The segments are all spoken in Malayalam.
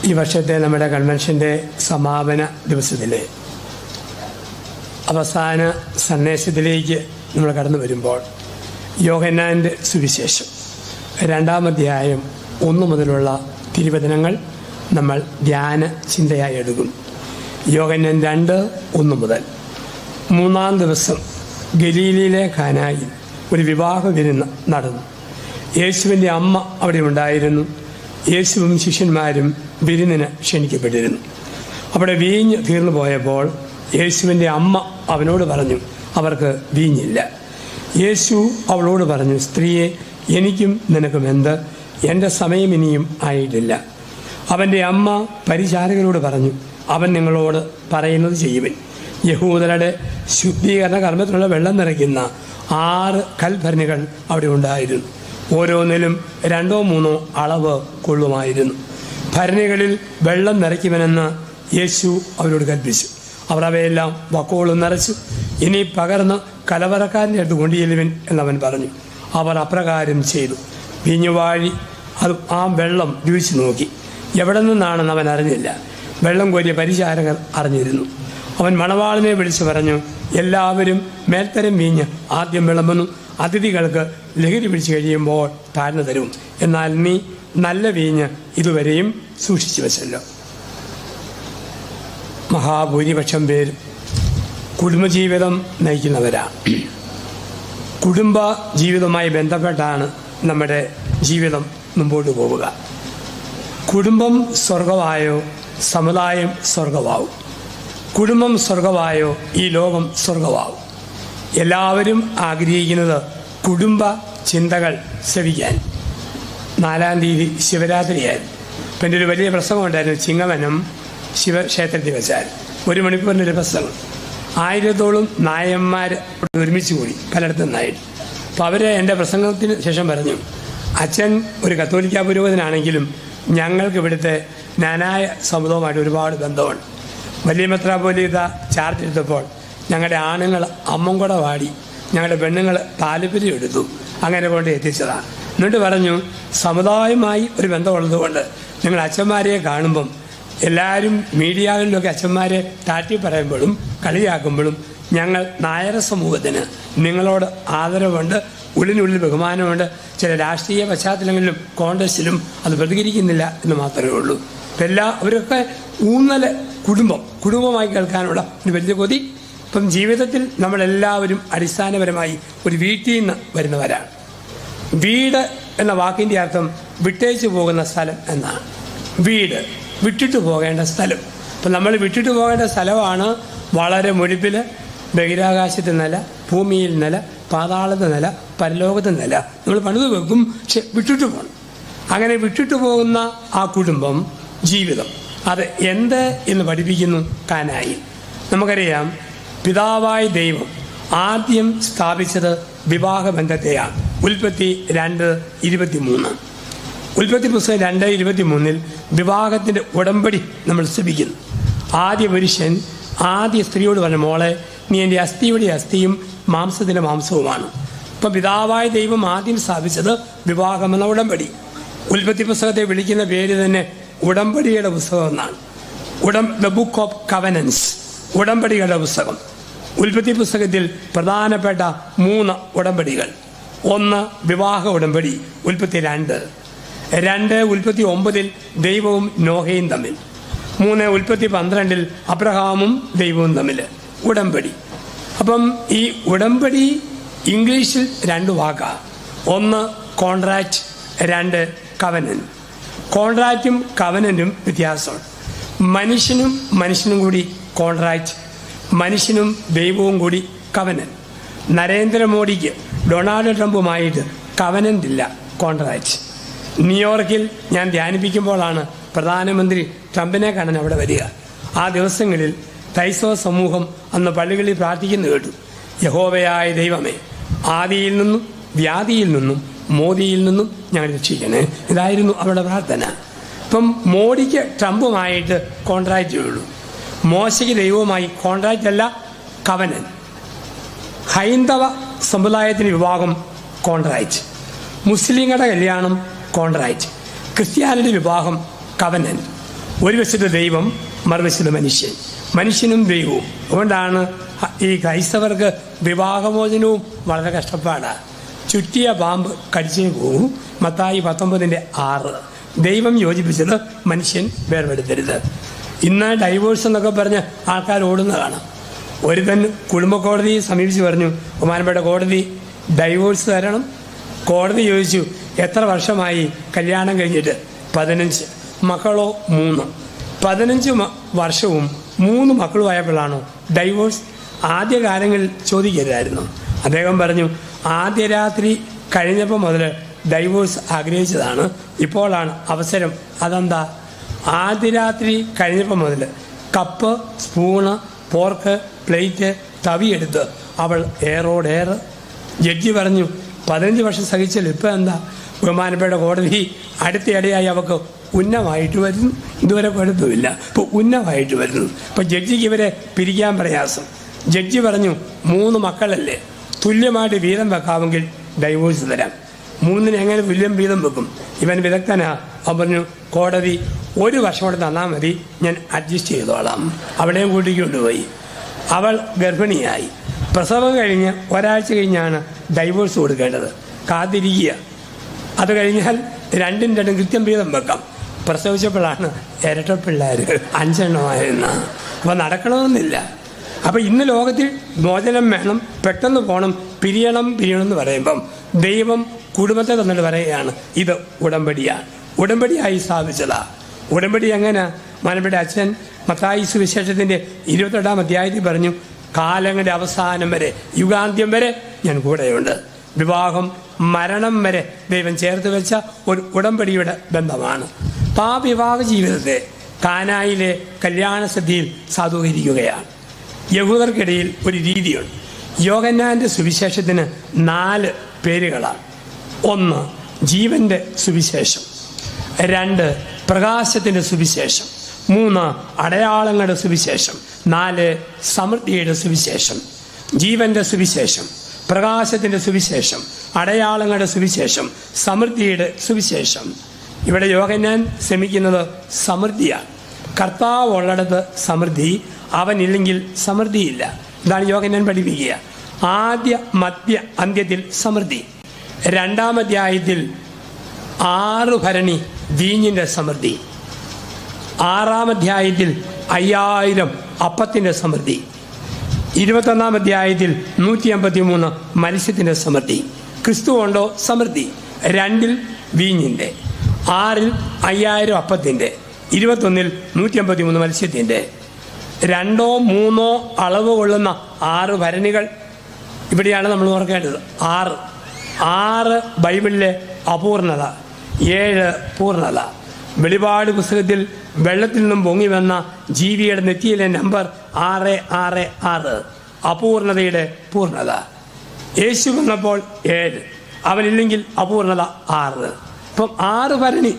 ഈ വർഷത്തെ നമ്മുടെ കൺവെൻഷൻ്റെ സമാപന ദിവസത്തിലെ അവസാന സന്ദേശത്തിലേക്ക് നമ്മൾ കടന്നു വരുമ്പോൾ യോഹന്നാൻ്റെ സുവിശേഷം 2-ാം അധ്യായം 1 മുതലുള്ള തിരുവചനങ്ങൾ നമ്മൾ ധ്യാന ചിന്തയായി എടുക്കും. യോഹന്നാൻ 2:1 മുതൽ. 3-ാം ദിവസം ഗലീലയിലെ കാനായിൽ ഒരു വിവാഹ വിരുന്ന് നടന്നു. യേശുവിൻ്റെ അമ്മ അവിടെ ഉണ്ടായിരുന്നു. യേശുവും ശിഷ്യന്മാരും വിരുന്നിന് ക്ഷണിക്കപ്പെട്ടിരുന്നു. അവിടെ വീഞ്ഞ് തീർന്നു പോയപ്പോൾ യേശുവിൻ്റെ അമ്മ അവനോട് പറഞ്ഞു, അവർക്ക് വീഞ്ഞില്ല. യേശു അവളോട് പറഞ്ഞു, സ്ത്രീയെ, എനിക്കും നിനക്കും എന്ത്? എൻ്റെ സമയം ഇനിയും ആയിട്ടില്ല. അവൻ്റെ അമ്മ പരിചാരകരോട് പറഞ്ഞു, അവൻ നിങ്ങളോട് പറയുന്നത് ചെയ്യുവൻ. യഹൂദരുടെ ശുദ്ധീകരണ കർമ്മത്തിനുള്ള വെള്ളം നിറയ്ക്കുന്ന 6 കൽഭരണികൾ അവിടെ ഉണ്ടായിരുന്നു. ഓരോന്നിലും 2-3 അളവ് കൊള്ളുമായിരുന്നു. ഭരണികളിൽ വെള്ളം നിറയ്ക്കുമെന്ന് യേശു അവരോട് കൽപ്പിച്ചു. അവർ അവയെല്ലാം വക്കോളം നിറച്ചു. ഇനി പകർന്ന് കലവറക്കാരൻ്റെ അടുത്ത് കൊണ്ടുചെല്ലുവിൻ എന്നവൻ പറഞ്ഞു. അവർ അപ്രകാരം ചെയ്തു. വീഞ്ഞുവാഴി അത് ആ വെള്ളം രുചിച്ചു നോക്കി. എവിടെ നിന്നാണെന്ന് അവൻ അറിഞ്ഞില്ല. വെള്ളം കോരിയ പരിചാരകർ അറിഞ്ഞിരുന്നു. അവൻ മണവാളിനെ വിളിച്ചു പറഞ്ഞു, എല്ലാവരും മേൽത്തരം വീഞ്ഞ് ആദ്യം വിളമ്പുന്നു, അതിഥികൾക്ക് ലഹരി പിടിച്ചു കഴിയുമ്പോൾ താഴ്ന്നു തരും. എന്നാൽ നീ നല്ല വീഞ്ഞ് ഇതുവരെയും സൂക്ഷിച്ചു വെച്ചല്ലോ. മഹാഭൂരിപക്ഷം പേർ കുടുംബജീവിതം നയിക്കുന്നവരാണ്. കുടുംബ ജീവിതവുമായി ബന്ധപ്പെട്ടാണ് നമ്മുടെ ജീവിതം മുമ്പോട്ട് പോവുക. കുടുംബം സ്വർഗമായോ സമുദായം സ്വർഗമാവും. കുടുംബം സ്വർഗമായോ ഈ ലോകം സ്വർഗമാവും. എല്ലാവരും ആഗ്രഹിക്കുന്നത് കുടുംബ ചിന്തകൾ ശ്രവിക്കാൻ. 4-ാം തീയതി ശിവരാത്രിയായിരുന്നു. അപ്പം എൻ്റെ ഒരു വലിയ പ്രസംഗം ഉണ്ടായിരുന്നു. ചിങ്ങവനം ശിവക്ഷേത്രത്തിൽ വെച്ചാൽ 1 മണിക്കൂറിൻ്റെ ഒരു പ്രസംഗം. 1000-ഓളം നായന്മാർ ഒരുമിച്ച് കൂടി പലയിടത്തും നിന്നായിട്ട്. അപ്പോൾ അവർ എൻ്റെ പ്രസംഗത്തിന് ശേഷം പറഞ്ഞു, അച്ഛൻ ഒരു കത്തോലിക്ക പുരോഹിതനാണെങ്കിലും ഞങ്ങൾക്ക് ഇവിടുത്തെ ജ്ഞാനായ സമുദായവുമായിട്ട് ഒരുപാട് ബന്ധമുണ്ട്. വലിയ മെത്രാപ്പോലീത്ത ചാർജ് എടുത്തപ്പോൾ ഞങ്ങളുടെ ആണുങ്ങൾ അമ്മംകുട വാടി, ഞങ്ങളുടെ പെണ്ണുങ്ങൾ താല്പര്യം എടുത്തു, അങ്ങനെ കൊണ്ട് എത്തിച്ചതാണ്. എന്നിട്ട് പറഞ്ഞു, സമുദായവുമായി ഒരു ബന്ധമുള്ളതുകൊണ്ട് നിങ്ങൾ അച്ഛന്മാരെ കാണുമ്പം എല്ലാവരും മീഡിയകളിലൊക്കെ അച്ഛന്മാരെ താറ്റി പറയുമ്പോഴും കളിയാക്കുമ്പോഴും ഞങ്ങൾ നായർ സമൂഹത്തിന് നിങ്ങളോട് ആദരവുണ്ട്, ഉള്ളിനുള്ളിൽ ബഹുമാനമുണ്ട്. ചില രാഷ്ട്രീയ പശ്ചാത്തലങ്ങളിലും കോൺഗ്രസിലും അത് പ്രതികരിക്കുന്നില്ല എന്ന് മാത്രമേ ഉള്ളൂ. അവരൊക്കെ ഊന്നൽ കുടുംബമായി കേൾക്കാനുള്ള ഒരു വലിയ കൊതി. ഇപ്പം ജീവിതത്തിൽ നമ്മളെല്ലാവരും അടിസ്ഥാനപരമായി ഒരു വീട്ടിൽ നിന്ന് വരുന്നവരാണ്. വീട് എന്ന വാക്കിൻ്റെ അർത്ഥം വിട്ടേച്ച് പോകുന്ന സ്ഥലം എന്നാണ്. വീട് വിട്ടിട്ട് പോകേണ്ട സ്ഥലം. അപ്പം നമ്മൾ വിട്ടിട്ട് പോകേണ്ട സ്ഥലമാണ് വളരെ മുഴുപ്പിൽ ബഹിരാകാശത്ത് നില, ഭൂമിയിൽ നില, പാതാളത്തെ നില, പരലോകത്തെ നില നമ്മൾ പണിത് വെക്കും. പക്ഷെ വിട്ടിട്ട് പോകണം. അങ്ങനെ വിട്ടിട്ട് പോകുന്ന ആ കുടുംബം ജീവിതം അത് എന്ത് എന്ന് പഠിപ്പിക്കുന്നു കാനായിൽ. നമുക്കറിയാം, പിതാവായ ദൈവം ആദ്യം സ്ഥാപിച്ചത് വിവാഹബന്ധത്തെയാണ്. ഉൽപ്പത്തി 2:23. ഉൽപ്പത്തി പുസ്തകം 2:23 വിവാഹത്തിൻ്റെ ഉടമ്പടി നമ്മൾ ശ്രമിക്കുന്നു. ആദ്യ പുരുഷൻ ആദ്യ സ്ത്രീയോട് പറഞ്ഞു, മോളെ, നീ എൻ്റെ അസ്ഥിയുടെ അസ്ഥിയും മാംസത്തിൻ്റെ മാംസവുമാണ്. ഇപ്പം പിതാവായ ദൈവം ആദ്യം സ്ഥാപിച്ചത് വിവാഹമെന്ന ഉടമ്പടി. ഉൽപ്പത്തി പുസ്തകത്തെ വിളിക്കുന്ന പേര് തന്നെ ഉടമ്പടിയുടെ പുസ്തകം എന്നാണ്. ദ ബുക്ക് ഓഫ് കവനൻസ്, ഉടമ്പടികളുടെ പുസ്തകം. ഉൽപ്പത്തി പുസ്തകത്തിൽ പ്രധാനപ്പെട്ട 3 ഉടമ്പടികൾ. 1 വിവാഹ ഉടമ്പടി, ഉൽപ്പത്തി 2 ഉൽപ്പത്തി 9 ദൈവവും നോഹയും തമ്മിൽ. 3 ഉൽപ്പത്തി 12 അബ്രഹാമും ദൈവവും തമ്മിൽ ഉടമ്പടി. അപ്പം ഈ ഉടമ്പടി ഇംഗ്ലീഷിൽ 2 വാക്കാണ്. 1 കോൺട്രാക്റ്റ്, 2 കവനന്റ്. കോൺട്രാക്റ്റും കവനന്റും വ്യത്യാസമാണ്. മനുഷ്യനും കൂടി കോൺട്രാക്റ്റ്, മനുഷ്യനും ദൈവവും കൂടി കവനന്റ്. നരേന്ദ്രമോദിക്ക് ഡൊണാൾഡ് ട്രംപുമായിട്ട് കവനന്റ് ഇല്ല, കോൺട്രാക്റ്റ്. ന്യൂയോർക്കിൽ ഞാൻ ധ്യാനിപ്പിക്കുമ്പോഴാണ് പ്രധാനമന്ത്രി ട്രംപിനെ കാണാൻ അവിടെ വരിക. ആ ദിവസങ്ങളിൽ ക്രൈസ്തവ സമൂഹം അന്ന് പള്ളികളിൽ പ്രാർത്ഥിക്കുന്നു കേട്ടു, യഹോവയായ ദൈവമേ, ആദിയിൽ നിന്നും വ്യാധിയിൽ നിന്നും മോദിയിൽ നിന്നും ഞങ്ങൾ രക്ഷിക്കണേ. ഇതായിരുന്നു അവരുടെ പ്രാർത്ഥന. ഇപ്പം മോഡിക്ക് ട്രംപുമായിട്ട് കോൺട്രാക്റ്റേ ഉള്ളൂ. മോശയ്ക്ക് ദൈവവുമായി കോൺട്രാക്റ്റ് അല്ല, കവനന്റ്. ഹൈന്ദവ സമുദായത്തിന് വിവാഹം കോൺട്രാക്റ്റ്, മുസ്ലിങ്ങളുടെ കല്യാണം കോൺട്രാക്റ്റ്, ക്രിസ്ത്യാനിയുടെ വിവാഹം കവനന്റ്. ഒരു വശത്ത് ദൈവം, മറുവശത്ത് മനുഷ്യൻ, മനുഷ്യനും ദൈവവും. അതുകൊണ്ടാണ് ഈ ക്രൈസ്തവർക്ക് വിവാഹമോചനവും വളരെ കഷ്ടപ്പാടാണ്. ചുറ്റിയ പാമ്പ് കടിച്ചേ പോകും. മത്തായി 19:6. ദൈവം യോജിപ്പിച്ചത് മനുഷ്യൻ വേർപെടുത്തരുത്. ഇന്ന് ഡൈവോഴ്സ് എന്നൊക്കെ പറഞ്ഞ് ആൾക്കാർ ഓടുന്ന കാണാം. ഒരുത്തൻ കുടുംബ കോടതിയെ സമീപിച്ച് പറഞ്ഞു, ബഹുമാനപ്പെട്ട കോടതി ഡൈവോഴ്സ് തരണം. കോടതി ചോദിച്ചു, എത്ര വർഷമായി കല്യാണം കഴിഞ്ഞിട്ട്? 15. മക്കളോ 3. 15 വർഷവും 3 മക്കളുമായപ്പോഴാണോ ഡൈവോഴ്സ്? ആദ്യ കാലങ്ങളിൽ ചോദിക്കരുതായിരുന്നു. അദ്ദേഹം പറഞ്ഞു, ആദ്യ രാത്രി കഴിഞ്ഞപ്പോൾ മുതൽ ഡൈവോഴ്സ് ആഗ്രഹിച്ചതാണ്, ഇപ്പോഴാണ് അവസരം. അതെന്താ? ആദ്യ രാത്രി കഴിഞ്ഞപ്പോൾ മുതൽ കപ്പ്, സ്പൂണ്, പോർക്ക്, പ്ലേറ്റ്, തവിയെടുത്ത് അവൾ ഏറോടേറ്. ജഡ്ജി പറഞ്ഞു, 15 വർഷം സഹിച്ചല്ലോ, ഇപ്പം എന്താ? ബഹുമാനപ്പെട്ട കോടതി അടുത്തിടെയായി അവൾക്ക് ഉന്നമായിട്ട് വരുന്നു. ഇതുവരെ കുഴപ്പമില്ല, ഇപ്പോൾ ഉന്നമായിട്ട് വരുന്നു. ഇപ്പോൾ ജഡ്ജിക്ക് ഇവരെ പിരിക്കാൻ പ്രയാസം. ജഡ്ജി പറഞ്ഞു, 3 മക്കളല്ലേ, തുല്യമായിട്ട് വീതം വെക്കാമെങ്കിൽ ഡൈവോഴ്സ് തരാം. 3 എങ്ങനെ തുല്യം വീതം വെക്കും? ഇവൻ വിദഗ്ധനാ. അവൻ പറഞ്ഞു, കോടതി 1 വർഷം കൂടെ തന്നാൽ മതി, ഞാൻ അഡ്ജസ്റ്റ് ചെയ്തോളാം. അവിടെയും കൂട്ടിക്കൊണ്ടുപോയി. അവൾ ഗർഭിണിയായി. പ്രസവം കഴിഞ്ഞ് ഒരാഴ്ച കഴിഞ്ഞാണ് ഡൈവോഴ്സ് കൊടുക്കേണ്ടത്. കാത്തിരിക്കുക. അത് കഴിഞ്ഞാൽ 2 കൃത്യം വീതം വെക്കാം. പ്രസവിച്ചപ്പോഴാണ് ഇരട്ടപ്പിള്ളേർ 5 എണ്ണമായിരുന്ന. അപ്പോൾ നടക്കണമെന്നില്ല. അപ്പോൾ ഇന്ന് ലോകത്തിൽ മോചനം വേണം, പെട്ടെന്ന് പോകണം, പിരിയണം എന്ന് പറയുമ്പം ദൈവം കുടുംബത്തെ തന്നിട്ട് പറയുകയാണ്, ഇത് ഉടമ്പടിയാണ്, ഉടമ്പടിയായി സ്ഥാപിച്ചതാ. ഉടമ്പടി എങ്ങനെ? മാനപ്പെട്ട അച്ഛൻ മത്തായി സുവിശേഷത്തിൻ്റെ 28-ാം അധ്യായത്തിൽ പറഞ്ഞു, കാലങ്ങളുടെ അവസാനം വരെ, യുഗാന്ത്യം വരെ ഞാൻ കൂടെയുണ്ട്. വിവാഹം മരണം വരെ ദൈവം ചേർത്ത് വെച്ച ഒരു ഉടമ്പടിയുടെ ബന്ധമാണ്. അപ്പോൾ ആ വിവാഹ ജീവിതത്തെ കാനായിലെ കല്യാണ സദ്യയിൽ സാധൂകരിക്കുകയാണ്. യഹൂദർക്കിടയിൽ ഒരു രീതിയുണ്ട്. യോഹന്നാൻ്റെ സുവിശേഷത്തിന് 4 പേരുകളാണ്. 1 ജീവൻ്റെ സുവിശേഷം, 2 പ്രകാശത്തിൻ്റെ സുവിശേഷം, 3 അടയാളങ്ങളുടെ സുവിശേഷം, 4 സമൃദ്ധിയുടെ സുവിശേഷം. ജീവൻ്റെ സുവിശേഷം, പ്രകാശത്തിൻ്റെ സുവിശേഷം, അടയാളങ്ങളുടെ സുവിശേഷം, സമൃദ്ധിയുടെ സുവിശേഷം. ഇവിടെ യോഹന്നാൻ ശ്രമിക്കുന്നത് സമൃദ്ധിയാണ്. കർത്താവ് ഉള്ളിടത്ത് സമൃദ്ധി, അവനില്ലെങ്കിൽ സമൃദ്ധിയില്ല. ഇതാണ് യോഹന്നാൻ പഠിപ്പിക്കുക. ആദ്യ മധ്യ അന്ത്യത്തിൽ സമൃദ്ധി. 2-ാം അധ്യായത്തിൽ 6 ഭരണി വീഞ്ഞിൻ്റെ സമൃദ്ധി. 6-ാം അധ്യായത്തിൽ 5000 അപ്പത്തിൻ്റെ സമൃദ്ധി. 21-ാം അധ്യായത്തിൽ 153 മത്സ്യത്തിൻ്റെ സമൃദ്ധി. ക്രിസ്തു ഉണ്ടോ സമൃദ്ധി? 2-ൽ വീഞ്ഞിൻ്റെ, 6-ൽ 5000 അപ്പത്തിൻ്റെ, 21-ൽ 153 മത്സ്യത്തിൻ്റെ. 2 3 അളവ് കൊള്ളുന്ന 6 ഭരണികൾ. ഇവിടെയാണ് നമ്മൾ ഓർക്കേണ്ടത്. 6 ബൈബിളിലെ അപൂർണത, 7 പൂർണ്ണത. വെളിപാട് പുസ്തകത്തിൽ വെള്ളത്തിൽ നിന്നും പൊങ്ങി വന്ന ജീവിയുടെ നെറ്റിയിലെ നമ്പർ 666, അപൂർണതയുടെ പൂർണ്ണത. യേശു വന്നപ്പോൾ 7, അവനില്ലെങ്കിൽ അപൂർണത 6. അപ്പം 6 ഭരണി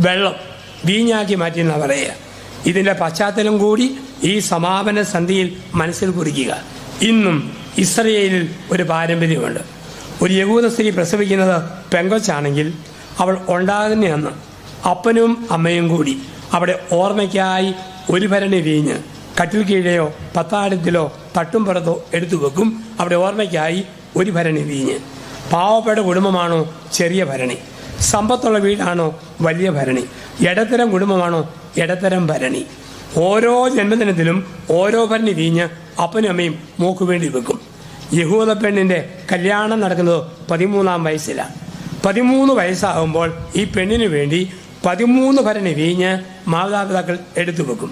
വെള്ളം വീഞ്ഞാക്കി മാറ്റിയെന്നാ പറയുക. ഇതിൻ്റെ പശ്ചാത്തലം കൂടി ഈ സമാപന സന്ധിയിൽ മനസ്സിൽ കുറിക്കുക. ഇന്നും ഇസ്രയേലിൽ ഒരു പാരമ്പര്യമുണ്ട്. ഒരു യഹൂദ സ്ത്രീ പ്രസവിക്കുന്നത് പെങ്കൊച്ചാണെങ്കിൽ അവൾ ഉണ്ടാകുന്നതെന്ന് അപ്പനും അമ്മയും കൂടി അവിടെ ഓർമ്മയ്ക്കായി 1 ഭരണി വീഞ്ഞ് കട്ടിൽ കീഴെയോ പത്താഴത്തിലോ തട്ടുംപുറത്തോ എടുത്തു വെക്കും. അവിടെ ഓർമ്മയ്ക്കായി 1 ഭരണി വീഞ്ഞ്. പാവപ്പെട്ട കുടുംബമാണോ ചെറിയ ഭരണി? സമ്പത്തുള്ള വീടാണോ വലിയ ഭരണി? ഇടത്തരം കുടുംബമാണോ ഇടത്തരം ഭരണി? ഓരോ ജന്മദിനത്തിലും ഓരോ ഭരണി വീഞ്ഞ് അപ്പനും അമ്മയും മോക്ക് വേണ്ടി വെക്കും. യഹൂദ പെണ്ണിൻ്റെ കല്യാണം നടക്കുന്നത് 13-ാം വയസ്സിലാണ്. 13 വയസ്സാകുമ്പോൾ ഈ പെണ്ണിന് വേണ്ടി 13 ഭരണി വീഞ്ഞ് മാതാപിതാക്കൾ എടുത്തു വെക്കും.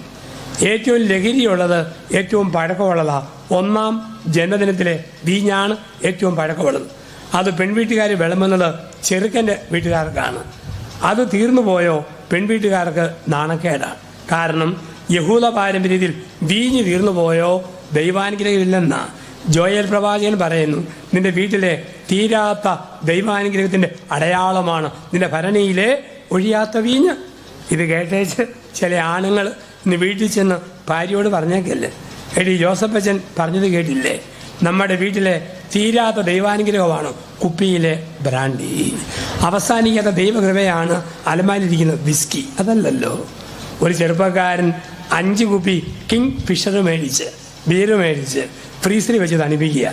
ഏറ്റവും ലഹരിയുള്ളത്, ഏറ്റവും പഴക്കമുള്ളതാണ് 1-ാം ജന്മദിനത്തിലെ വീഞ്ഞാണ് ഏറ്റവും പഴക്കമുള്ളത്. അത് പെൺവീട്ടുകാർ വിളമ്പുന്നത് ചെറുക്കൻ്റെ വീട്ടുകാർക്കാണ്. അത് തീർന്നു പോയോ പെൺവീട്ടുകാർക്ക് നാണക്കേടാണ്. കാരണം യഹൂദ പാരമ്പര്യത്തിൽ വീഞ്ഞ് തീർന്നു പോയോ ദൈവാനുഗ്രഹമില്ലെന്നാ ജോയൽ പ്രവാചകൻ പറയുന്നു. നിന്റെ വീട്ടിലെ തീരാത്ത ദൈവാനുഗ്രഹത്തിൻ്റെ അടയാളമാണ് നിന്റെ ഭരണിയിലെ ഒഴിയാത്ത വീഞ്ഞ്. ഇത് കേട്ടേച്ച് ചില ആണുങ്ങൾ ഇന്ന് വീട്ടിൽ ചെന്ന് ഭാര്യയോട് പറഞ്ഞേക്കല്ലേ, എടി ജോസഫച്ചൻ പറഞ്ഞത് കേട്ടില്ലേ, നമ്മുടെ വീട്ടിലെ തീരാത്ത ദൈവാനുഗ്രഹമാണ് കുപ്പിയിലെ ബ്രാൻഡി, അവസാനിക്കാത്ത ദൈവകൃപയാണ് അലമാരിയിരിക്കുന്ന വിസ്കി. അതല്ലല്ലോ. ഒരു ചെറുപ്പക്കാരൻ 5 കുപ്പി കിങ് ഫിഷർ മേടിച്ച് ബീര് മേടിച്ച് ഫ്രീസറിൽ വെച്ച് തണുപ്പിക്കുക.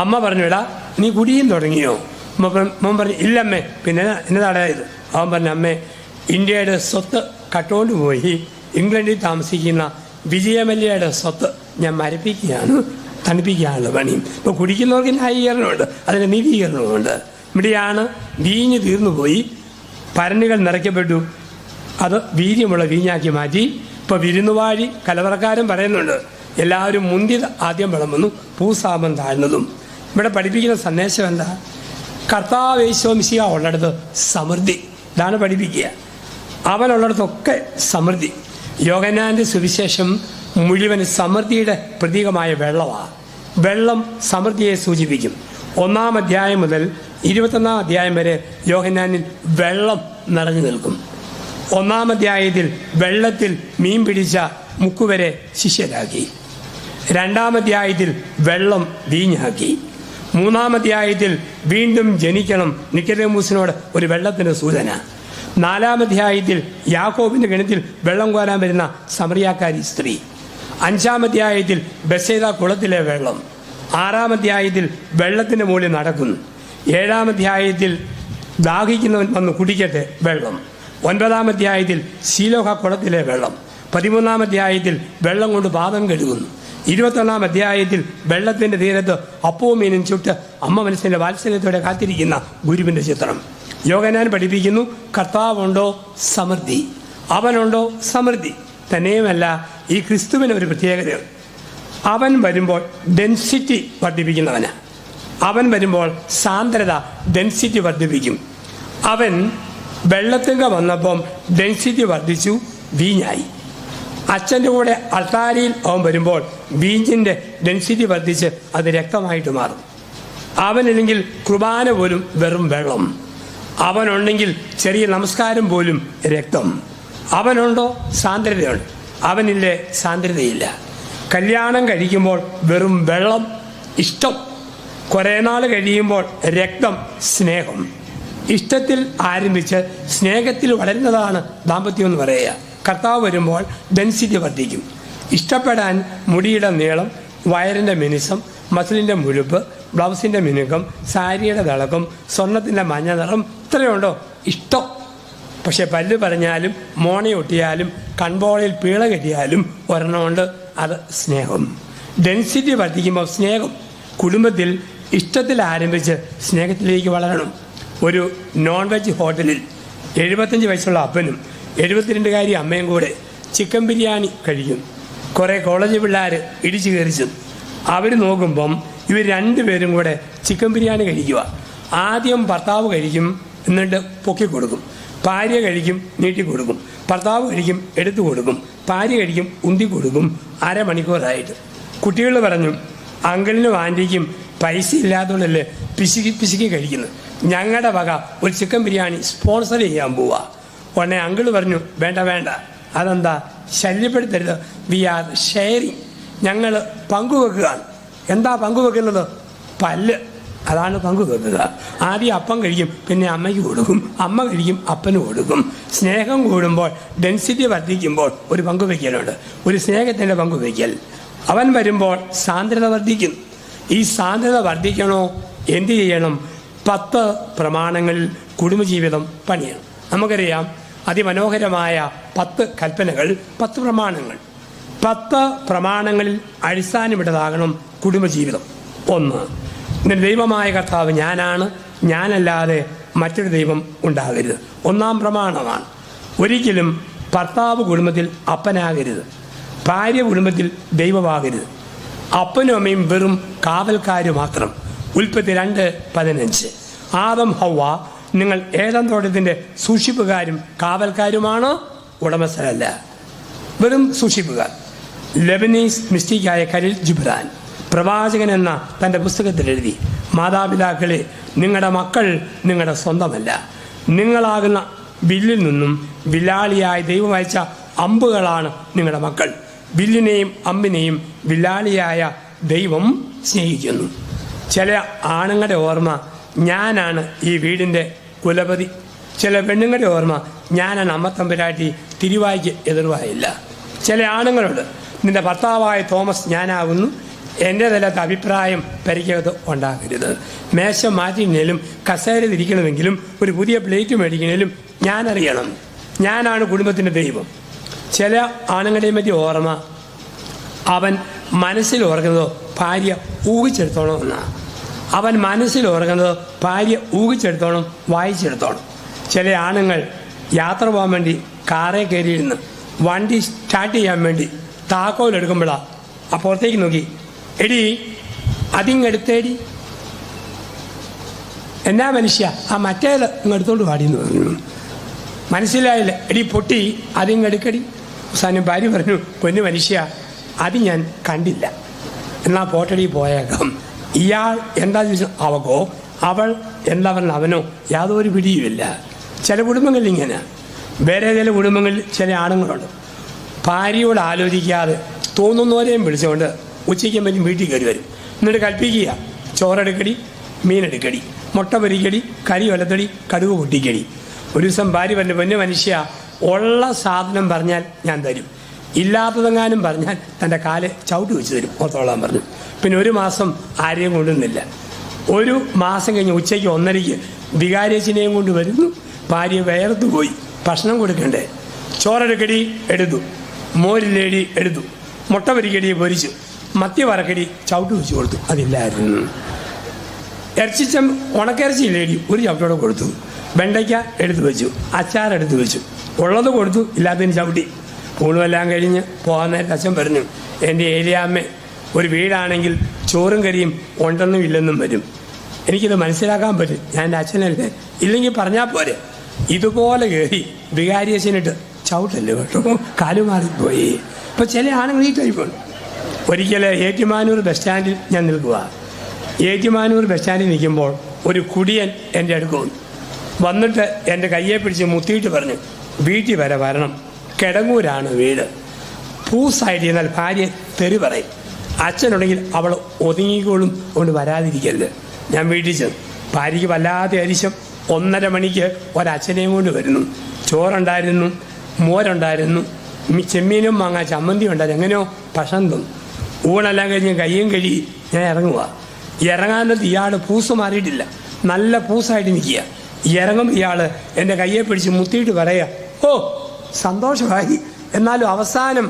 അമ്മ പറഞ്ഞു, എടാ നീ കുടിയും തുടങ്ങിയോ? മോൻ പറഞ്ഞു, ഇല്ലമ്മേ. പിന്നെ എന്നതാടായത്? അവൻ പറഞ്ഞു, അമ്മേ, ഇന്ത്യയുടെ സ്വത്ത് കട്ടുകൊണ്ട് പോയി ഇംഗ്ലണ്ടിൽ താമസിക്കുന്ന വിജയമല്യയുടെ സ്വത്ത് ഞാൻ മരപ്പിക്കുകയാണ്, തണുപ്പിക്കാനുള്ള പണിയും. ഇപ്പോൾ കുടിക്കുന്നവർക്ക് ന്യായീകരണമുണ്ട്, അതിൻ്റെ നീതീകരണമുണ്ട്. ഇവിടെയാണ് വീഞ്ഞ് തീർന്നു പോയി, ഭരണികൾ നിറയ്ക്കപ്പെട്ടു, അത് വീര്യമുള്ള വീഞ്ഞാക്കി മാറ്റി. ഇപ്പോൾ വിരുന്നുവാഴി കലവറക്കാരൻ പറയുന്നുണ്ട്, എല്ലാവരും മുന്തിയത് ആദ്യം വിളമ്പുന്നു, പൂസാപം താഴ്ന്നതും. ഇവിടെ പഠിപ്പിക്കുന്ന സന്ദേശം എന്താ? കർത്താവ് യേശു മിശിഹ ഉള്ളിടത്ത് സമൃദ്ധി, ഇതാണ് പഠിപ്പിക്കുക. അവനുള്ളിടത്തൊക്കെ സമൃദ്ധി. യോഹന്നാന്റെ സുവിശേഷം മുഴുവൻ സമൃദ്ധിയുടെ പ്രതീകമായ വെള്ളമാണ്. വെള്ളം സമൃദ്ധിയെ സൂചിപ്പിക്കും. 1-ാം അധ്യായം മുതൽ 21-ാം അധ്യായം വരെ യോഹന്നാനിൽ വെള്ളം നിറഞ്ഞു നിൽക്കും. 1-ാം അധ്യായത്തിൽ വെള്ളത്തിൽ മീൻ പിടിച്ച മുക്കുവരെ ശിഷ്യരാക്കി. 2-ാം അധ്യായത്തിൽ വെള്ളം വീഞ്ഞാക്കി. 3-ാം അധ്യായത്തിൽ വീണ്ടും ജനിക്കണം നിക്കോദേമൂസിനോട് ഒരു വെള്ളത്തിൻ്റെ സൂചന. 4-ാം അധ്യായത്തിൽ യാക്കോബിന്റെ കിണറ്റിൽ വെള്ളം കോരാൻ വരുന്ന സമറിയാക്കാരി സ്ത്രീ. 5-ാം അധ്യായത്തിൽ ബെത്സേദ കുളത്തിലെ വെള്ളം. 6-ാം അധ്യായത്തിൽ വെള്ളത്തിന്റെ മുകളിൽ നടക്കുന്നു. 7-ാം അധ്യായത്തിൽ ദാഹിക്കുന്നവൻ വന്ന് കുടിക്കട്ടെ വെള്ളം. 9-ാം അധ്യായത്തിൽ ശീലോഹ കുളത്തിലെ വെള്ളം. 13-ാം അധ്യായത്തിൽ വെള്ളം കൊണ്ട് പാദം കഴുകുന്നു. 21-ാം അധ്യായത്തിൽ വെള്ളത്തിന്റെ തീരത്ത് അപ്പവും മീനും ചുട്ട് അമ്മ മനസ്സിന്റെ വാത്സല്യത്തോടെ കാത്തിരിക്കുന്ന ഗുരുവിന്റെ ചിത്രം. യോഹന്നാൻ പഠിപ്പിക്കുന്നു, കർത്താവുണ്ടോ സമൃദ്ധി, അവനുണ്ടോ സമൃദ്ധി. തന്നെയുമല്ല, ഈ ക്രിസ്തുവിന് ഒരു പ്രത്യേകതയുണ്ട്. അവൻ വരുമ്പോൾ ഡെൻസിറ്റി വർദ്ധിപ്പിക്കുന്നവനാണ്. അവൻ വരുമ്പോൾ സാന്ദ്രത ഡെൻസിറ്റി വർദ്ധിപ്പിക്കും. അവൻ വെള്ളത്തിങ്ക വന്നപ്പം ഡെൻസിറ്റി വർദ്ധിച്ചു, വീഞ്ഞായി. അച്ഛൻ്റെ കൂടെ അൾത്താരയിൽ അവൻ വരുമ്പോൾ വീഞ്ഞിൻ്റെ ഡെൻസിറ്റി വർദ്ധിച്ച് അത് രക്തമായിട്ട് മാറും. അവനില്ലെങ്കിൽ കുർബാന പോലും വെറും വെള്ളം. അവനുണ്ടെങ്കിൽ ചെറിയ നമസ്കാരം പോലും രക്തം. അവനുണ്ടോ സാന്ദ്രതയുണ്ട്, അവനില്ലേ സാന്ദ്രതയില്ല. കല്യാണം കഴിക്കുമ്പോൾ വെറും വെള്ളം, ഇഷ്ടം. കുറേ നാൾ കഴിയുമ്പോൾ രക്തം, സ്നേഹം. ഇഷ്ടത്തിൽ ആരംഭിച്ച് സ്നേഹത്തിൽ വളരുന്നതാണ് ദാമ്പത്യം എന്ന് പറയുക. കർത്താവ് വരുമ്പോൾ ഡെൻസിറ്റി വർദ്ധിക്കും. ഇഷ്ടപ്പെടാൻ മുടിയുടെ നീളം, വയറിൻ്റെ മിനുസം, മസിലിൻ്റെ മുഴുപ്പ്, ബ്ലൗസിൻ്റെ മിനുക്കം, സാരിയുടെ തിളക്കം, സ്വർണത്തിൻ്റെ മഞ്ഞ നിറം, ഇത്രയുണ്ടോ ഇഷ്ടം. പക്ഷെ പല്ല് പറഞ്ഞാലും മോണയൊട്ടിയാലും കൺപോളയിൽ പീള കെട്ടിയാലും ഒരെണ്ണമുണ്ട്, അത് സ്നേഹം. ഡെൻസിറ്റി വർദ്ധിക്കുമ്പോൾ സ്നേഹം. കുടുംബത്തിൽ ഇഷ്ടത്തിൽ ആരംഭിച്ച് സ്നേഹത്തിലേക്ക് വളരണം. ഒരു നോൺ വെജ് ഹോട്ടലിൽ 75 വയസ്സുള്ള അപ്പനും 72കാരി അമ്മയും കൂടെ ചിക്കൻ ബിരിയാണി കഴിക്കും. കുറേ കോളേജ് പിള്ളേർ ഇടിച്ചു കയറിച്ചു. അവർ നോക്കുമ്പം ഇവർ രണ്ടുപേരും കൂടെ ചിക്കൻ ബിരിയാണി കഴിക്കുക. ആദ്യം ഭർത്താവ് കഴിക്കും, എന്നിട്ട് പൊക്കി കൊടുക്കും. ഭാര്യ കഴിക്കും, നീട്ടി കൊടുക്കും. ഭർത്താവ് കഴിക്കും, എടുത്തു കൊടുക്കും. ഭാര്യ കഴിക്കും, ഉന്തി കൊടുക്കും. അരമണിക്കൂറായിട്ട് കുട്ടികൾ പറഞ്ഞു, അങ്കിളിനും ആൻറ്റിക്കും പൈസ ഇല്ലാത്തതുകൊണ്ടല്ലേ പിശുക്കി കഴിക്കുന്നത്. ഞങ്ങളുടെ വക ഒരു ചിക്കൻ ബിരിയാണി സ്പോൺസർ ചെയ്യാൻ പോവുക. ഉടനെ അങ്കിൾ പറഞ്ഞു, വേണ്ട വേണ്ട, അതെന്താ, ശല്യപ്പെടുത്തരുത്, വി ആർ ഷെയറിങ്, ഞങ്ങൾ പങ്കുവെക്കുകയാണ്. എന്താ പങ്കുവെക്കുന്നത്? പല്ല്, അതാണ് പങ്കുവെക്കുക. ആദ്യം അപ്പം കഴിക്കും, പിന്നെ അമ്മയ്ക്ക് കൊടുക്കും. അമ്മ കഴിക്കും, അപ്പന് കൊടുക്കും. സ്നേഹം കൂടുമ്പോൾ, ഡെൻസിറ്റി വർദ്ധിക്കുമ്പോൾ ഒരു പങ്കുവെക്കലുണ്ട്, ഒരു സ്നേഹത്തിൻ്റെ പങ്കുവെക്കൽ. അവൻ വരുമ്പോൾ സാന്ദ്രത വർദ്ധിക്കും. ഈ സാന്ദ്രത വർദ്ധിക്കണോ? എന്ത് ചെയ്യണം? 10 പ്രമാണങ്ങളിൽ കുടുംബജീവിതം പണിയണം. നമുക്കറിയാം, അതിമനോഹരമായ 10 കൽപ്പനകൾ, 10 പ്രമാണങ്ങൾ. 10 പ്രമാണങ്ങളിൽ അടിസ്ഥാനമിട്ടതാകണം കുടുംബജീവിതം. 1, നിന്റെ ദൈവമായ കർത്താവ് ഞാനാണ്, ഞാനല്ലാതെ മറ്റൊരു ദൈവം ഉണ്ടാകരുത്. 1-ാം പ്രമാണമാണ്. ഒരിക്കലും ഭർത്താവ് കുടുംബത്തിൽ അപ്പനാകരുത്, ഭാര്യ കുടുംബത്തിൽ ദൈവമാകരുത്. അപ്പനും അമ്മയും വെറും കാവൽക്കാർ മാത്രം. ഉൽപ്പത്തി 2:15. ആദം ഹവ്വ, നിങ്ങൾ ഏദൻ തോട്ടത്തിൻ്റെ സൂക്ഷിപ്പുകാരും കാവൽക്കാരുമാണ്, ഉടമസ്ഥരല്ല, വെറും സൂക്ഷിപ്പുകാർ. ലെബനീസ് മിസ്റ്റിക്കായ ഖലീൽ ജിബ്രാൻ പ്രവാചകൻ എന്ന തൻ്റെ പുസ്തകത്തിൽ എഴുതി, മാതാപിതാക്കളെ, നിങ്ങളുടെ മക്കൾ നിങ്ങളുടെ സ്വന്തമല്ല. നിങ്ങളാകുന്ന വില്ലിൽ നിന്നും വില്ലാളിയായ ദൈവം അയച്ച അമ്പുകളാണ് നിങ്ങളുടെ മക്കൾ. വില്ലിനെയും അമ്പിനെയും വില്ലാളിയായ ദൈവം സ്നേഹിക്കുന്നു. ചില ആണുങ്ങളുടെ ഓർമ്മ, ഞാനാണ് ഈ വീടിൻ്റെ കുലപതി. ചില പെണ്ണുങ്ങളുടെ ഓർമ്മ, ഞാനാണ് അമ്മ തമ്പുരാട്ടി തിരുവായ്ക്ക് എതിർവായില്ല. ചില ആണുങ്ങളുണ്ട്, നിന്റെ ഭർത്താവായ തോമസ് ഞാനാകുന്നു, എൻ്റെ നിലത്ത് അഭിപ്രായം പരിക്കകത്ത് ഉണ്ടാകരുത്. മേശ മാറ്റിക്കണേലും കസേരയിലിരിക്കണമെങ്കിലും ഒരു പുതിയ പ്ലേറ്റ് മേടിക്കണേലും ഞാനറിയണം, ഞാനാണ് കുടുംബത്തിൻ്റെ ദൈവം. ചില ആണുങ്ങളുടെയും പറ്റി ഓർമ്മ, അവൻ മനസ്സിൽ ഓർക്കുന്നതോ ഭാര്യ ഊഹിച്ചെടുത്തോണം എന്നാണ്. അവൻ മനസ്സിൽ ഓർക്കുന്നതോ ഭാര്യ ഊഹിച്ചെടുത്തോണം, വായിച്ചെടുത്തോണം. ചില ആണുങ്ങൾ യാത്ര പോകാൻ വേണ്ടി കാറേ കയറിയിരുന്ന് വണ്ടി സ്റ്റാർട്ട് ചെയ്യാൻ വേണ്ടി താക്കോലെടുക്കുമ്പോഴാണ് അപ്പുറത്തേക്ക് നോക്കി, എടി അതിങ്ങെടുത്തേടി, എന്നാ മനുഷ്യ ആ മറ്റേത് ഇങ്ങെടുത്തോണ്ട് പാടിയെന്ന് പറഞ്ഞു. മനസ്സിലായില്ല, എടി പൊട്ടി അതിങ്ങെടുക്കടി. അവസാനം ഭാര്യ പറഞ്ഞു, പൊന്നു മനുഷ്യ അത് ഞാൻ കണ്ടില്ല, എന്നാ പോട്ടടി പോയേക്കാം. ഇയാൾ എന്താ ചോദിച്ചാൽ അവക്കോ, അവൾ എന്താ പറഞ്ഞ അവനോ യാതൊരു പിടിയുമില്ല. ചില കുടുംബങ്ങളിൽ ഇങ്ങനെ. വേറെ ചില കുടുംബങ്ങളിൽ ചില ആണുങ്ങളുണ്ട്, ഭാര്യയോട് ആലോചിക്കാതെ തോന്നുന്നവരെയും വിളിച്ചുകൊണ്ട് ഉച്ചയ്ക്കും പറ്റും വീട്ടിൽ കയറി വരും. എന്നിട്ട് കൽപ്പിക്കുക, ചോറെടുക്കടി, മീനെടുക്കടി, മുട്ട പൊരിക്കടി, കരി വലത്തടി, കടുക് പൊട്ടിക്കടി. ഒരു ദിവസം ഭാര്യ പറഞ്ഞു, പൊന്നു മനുഷ്യ ഉള്ള സാധനം പറഞ്ഞാൽ ഞാൻ തരും, ഇല്ലാത്തതെങ്ങാനും പറഞ്ഞാൽ തൻ്റെ കാല് ചവിട്ടി വെച്ച് തരും, ഓർത്തോളാൻ പറഞ്ഞു. പിന്നെ ഒരു മാസം ആരെയും കൊണ്ടുവന്നില്ല. ഒരു മാസം കഴിഞ്ഞ് ഉച്ചയ്ക്ക് 1:30 വികാരിയച്ഛനെയും കൊണ്ട് വരുന്നു. ഭാര്യ വേർത്ത് പോയി, ഭക്ഷണം കൊടുക്കണ്ടേ. ചോറെടുക്കടി എടുത്തു, മോരില്ലേടി എടുത്തു, മുട്ട പൊരിക്കടി പൊരിച്ചു, മത്തി വറക്കടി ചവിട്ട് വെച്ച് കൊടുത്തു, അതില്ലായിരുന്നു. ഉണക്കിറച്ചില്ലേടി ഒരു ചവിട്ടോടെ കൊടുത്തു, വെണ്ടയ്ക്ക എടുത്തു വെച്ചു, അച്ചാറെടുത്ത് വെച്ചു, ഉള്ളത് കൊടുത്തു, ഇല്ലാത്തതിന് ചവിട്ടി. ഊണുമെല്ലാം കഴിഞ്ഞ് പോകാൻ നേരത്തെ അച്ഛൻ പറഞ്ഞു, എൻ്റെ ഏരിയാമ്മ ഒരു വീടാണെങ്കിൽ ചോറും കറിയും ഉണ്ടെന്നും ഇല്ലെന്നും വരും. എനിക്കിത് മനസ്സിലാക്കാൻ പറ്റും, ഞാൻ എൻ്റെ അച്ഛനല്ലേ, ഇല്ലെങ്കിൽ പറഞ്ഞാൽ പോരെ. ഇതുപോലെ കയറി വികാരിയച്ഛനിട്ട് ചവിട്ടല്ലേ കേട്ടോ, കാലുമാറിപ്പോയി. ഇപ്പം ചില ആണുങ്ങൾ ഈ ടൈപ്പുണ്ട്. ഒരിക്കൽ ഏറ്റുമാനൂർ ബസ് സ്റ്റാൻഡിൽ ഞാൻ നിൽക്കുക. ഏറ്റുമാനൂർ ബസ് സ്റ്റാൻഡിൽ നിൽക്കുമ്പോൾ ഒരു കുടിയൻ എൻ്റെ അടുക്ക് വന്നിട്ട് എൻ്റെ കയ്യെ പിടിച്ച് മുത്തിയിട്ട് പറഞ്ഞു, വീട്ടിൽ വരെ വരണം, കിടങ്ങൂരാണ് വീട്. പൂസായിട്ട് എന്നാൽ ഭാര്യ തെറി പറയും, അച്ഛനുണ്ടെങ്കിൽ അവൾ ഒതുങ്ങിക്കോളും, കൊണ്ട് വരാതിരിക്കരുത്. ഞാൻ വീട്ടിൽ ചെന്നു. ഭാര്യയ്ക്ക് വല്ലാതെ അരിശം. 1:30 മണിക്ക് ഒരച്ഛനെയും കൊണ്ട് വരുന്നു. ചോറുണ്ടായിരുന്നു, മോരുണ്ടായിരുന്നു, ചെമ്മീനും മാങ്ങ ചമ്മന്തി ഉണ്ടായിരുന്നു. എങ്ങനെയോ ഭക്ഷണം തന്നു. ഊണെല്ലാം കഴിഞ്ഞ് കയ്യും കഴുകി ഞാൻ ഇറങ്ങുക. ഇറങ്ങാനത് ഇയാൾ പൂസ് മാറിയിട്ടില്ല, നല്ല പൂസായിട്ട് നിൽക്കുക. ഇറങ്ങും ഇയാൾ എൻ്റെ കയ്യെ പിടിച്ച് മുത്തിയിട്ട് പറയുക, ഓ സന്തോഷമായി, എന്നാലും അവസാനം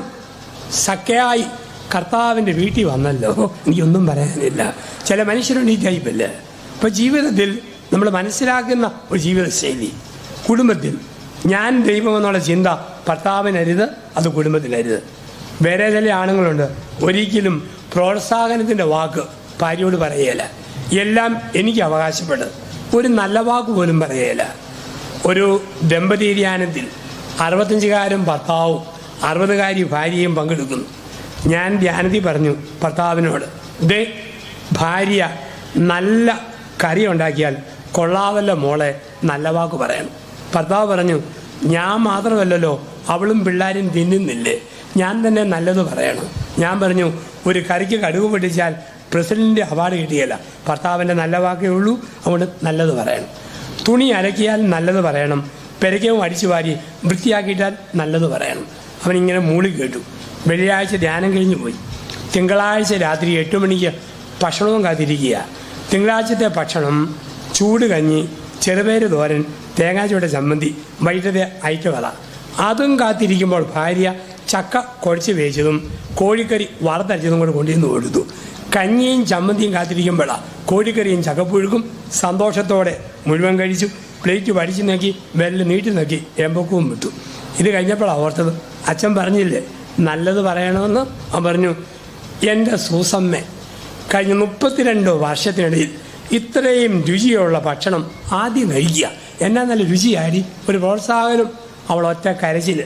സഖ്യയായി കർത്താവിൻ്റെ വീട്ടിൽ വന്നല്ലോ, എനിക്കൊന്നും പറയാനില്ല. ചില മനുഷ്യരുണ്ട് ഈ ടൈപ്പല്ലേ. ഇപ്പോൾ ജീവിതത്തിൽ നമ്മൾ മനസ്സിലാക്കുന്ന ഒരു ജീവിതശൈലി, കുടുംബത്തിൽ ഞാൻ ദൈവമെന്നുള്ള ചിന്ത ഭർത്താവിനരുത്, അത് കുടുംബത്തിനരുത്. വേറെ ചില ആണുങ്ങളുണ്ട്, ഒരിക്കലും പ്രോത്സാഹനത്തിൻ്റെ വാക്ക് ഭാര്യയോട് പറയുകയില്ല, എല്ലാം എനിക്ക് അവകാശപ്പെട്ടത്, ഒരു നല്ല വാക്ക് പോലും പറയുകയില്ല. ഒരു ദമ്പതി ധ്യാനത്തിൽ 65-കാരൻ ഭർത്താവും 60-കാരി ഭാര്യയും പങ്കെടുക്കുന്നു. ഞാൻ ധ്യാനത്തിൽ പറഞ്ഞു ഭർത്താവിനോട്, ദേ ഭാര്യ നല്ല കറി ഉണ്ടാക്കിയാൽ കൊള്ളാവല്ല മോളെ, നല്ല വാക്ക് പറയണം. ഭർത്താവ് പറഞ്ഞു, ഞാൻ മാത്രമല്ലല്ലോ അവളും പിള്ളേരും തിന്നുന്നില്ലേ, ഞാൻ തന്നെ നല്ലത് പറയണം. ഞാൻ പറഞ്ഞു, ഒരു കറിക്ക് കടുക് പൊട്ടിച്ചാൽ പ്രസിഡന്റിൻ്റെ അവാർഡ് കിട്ടിയല്ല, ഭർത്താവിൻ്റെ നല്ല വാക്കേ ഉള്ളൂ, അതുകൊണ്ട് നല്ലത് പറയണം. തുണി അലക്കിയാൽ നല്ലത് പറയണം, പെരക്കവും അടിച്ചു വാരി വൃത്തിയാക്കിയിട്ടാൽ നല്ലത് പറയണം. അവനിങ്ങനെ മൂളി കേട്ടു. വെള്ളിയാഴ്ച ധ്യാനം കഴിഞ്ഞു പോയി. തിങ്കളാഴ്ച രാത്രി 8 മണിക്ക് ഭക്ഷണവും കാത്തിരിക്കുക. തിങ്കളാഴ്ചത്തെ ഭക്ഷണം ചൂട് കഞ്ഞി, ചെറുപയര് തോരൻ, തേങ്ങാച്ചോട്ട ചമ്മന്തി, വൈകിട്ടത്തെ ഐറ്റവള. അതും കാത്തിരിക്കുമ്പോൾ ഭാര്യ ചക്ക കുഴച്ച് വേവിച്ചതും കോഴിക്കറി വറുത്തരച്ചതും കൂടെ കൊണ്ടുവന്ന് കൊടുത്തു. കഞ്ഞിയും ചമ്മന്തിയും കാത്തിരിക്കുമ്പോഴാണ് കോഴിക്കറിയും ചക്കപ്പുഴുക്കും. സന്തോഷത്തോടെ മുഴുവൻ കഴിച്ചു. പ്ലേറ്റ് വടിച്ചു നോക്കി, വെല്ല് നീട്ടി നോക്കി, എമ്പക്കവും വിട്ടു. ഇത് കഴിഞ്ഞപ്പോഴാണ് ഓർത്തത്, അച്ഛൻ പറഞ്ഞില്ലേ നല്ലത് പറയണമെന്ന്. അവൻ പറഞ്ഞു, എൻ്റെ സൂസമ്മ കഴിഞ്ഞ 32 വർഷത്തിനിടയിൽ ഇത്രയും രുചിയുള്ള ഭക്ഷണം ആദ്യം കഴിക്കുക, എന്നാ നല്ല രുചിയായി. ഒരു പ്രോത്സാഹനം. അവൾ ഒറ്റ കരച്ചിൽ.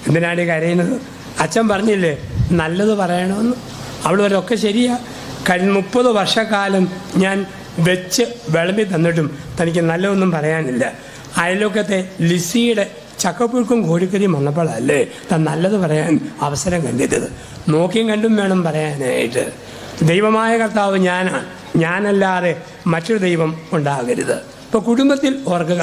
എന്തിനാണ് കരയുന്നത്? അച്ഛൻ പറഞ്ഞില്ലേ നല്ലത് പറയണമെന്ന്. അവൾ വരൊക്കെ ശരിയാ. കഴിഞ്ഞ 30 വർഷക്കാലം ഞാൻ വെച്ച് വിളമ്പി തന്നിട്ടും തനിക്ക് നല്ലതൊന്നും പറയാനില്ല. അയൽവക്കത്തെ ലിസിയുടെ ചക്കപ്പുഴുക്കും കോഴിക്കറിയും വന്നപ്പോഴല്ലേ താൻ നല്ലത് പറയാൻ അവസരം കണ്ടെത്തിയത്. നോക്കിയും കണ്ടും വേണം പറയാനായിട്ട്. ദൈവമായ കർത്താവ് ഞാനാണ്, ഞാനല്ലാതെ മറ്റൊരു ദൈവം ഉണ്ടാകരുത്. ഇപ്പോൾ കുടുംബത്തിൽ ഓർക്കുക,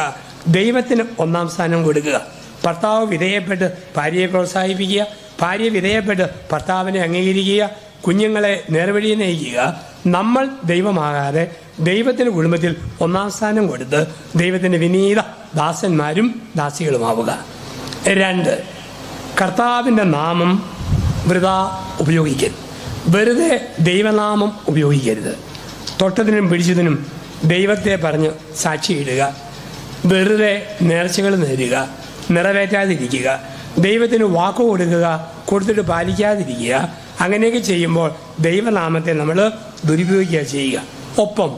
ദൈവത്തിന് 1-ാം സ്ഥാനം കൊടുക്കുക. ഭർത്താവ് വിധേയപ്പെട്ട് ഭാര്യയെ പ്രോത്സാഹിപ്പിക്കുക, ഭാര്യ വിധേയപ്പെട്ട് ഭർത്താവിനെ അംഗീകരിക്കുക, കുഞ്ഞുങ്ങളെ നേർവഴിയെ നയിക്കുക. നമ്മൾ ദൈവമാകാതെ ദൈവത്തിൻ്റെ കുടുംബത്തിൽ ഒന്നാം സ്ഥാനം കൊടുത്ത് ദൈവത്തിൻ്റെ വിനീത ദാസന്മാരും ദാസികളുമാവുക. 2, കർത്താവിൻ്റെ നാമം വൃഥാ ഉപയോഗിക്കരുത്. വെറുതെ ദൈവനാമം ഉപയോഗിക്കരുത്. തൊട്ടതിനും പിടിച്ചതിനും ദൈവത്തെ പറഞ്ഞ് സാക്ഷിയിടുക, വെറുതെ നേർച്ചകൾ നേരുക, നിറവേറ്റാതിരിക്കുക, ദൈവത്തിന് വാക്ക് കൊടുക്കുക, കൊടുത്തിട്ട് പാലിക്കാതിരിക്കുക. അങ്ങനെയൊക്കെ ചെയ്യുമ്പോൾ ദൈവനാമത്തെ നമ്മൾ ദുരുപയോഗിക്കുക ചെയ്യുക. ഒപ്പം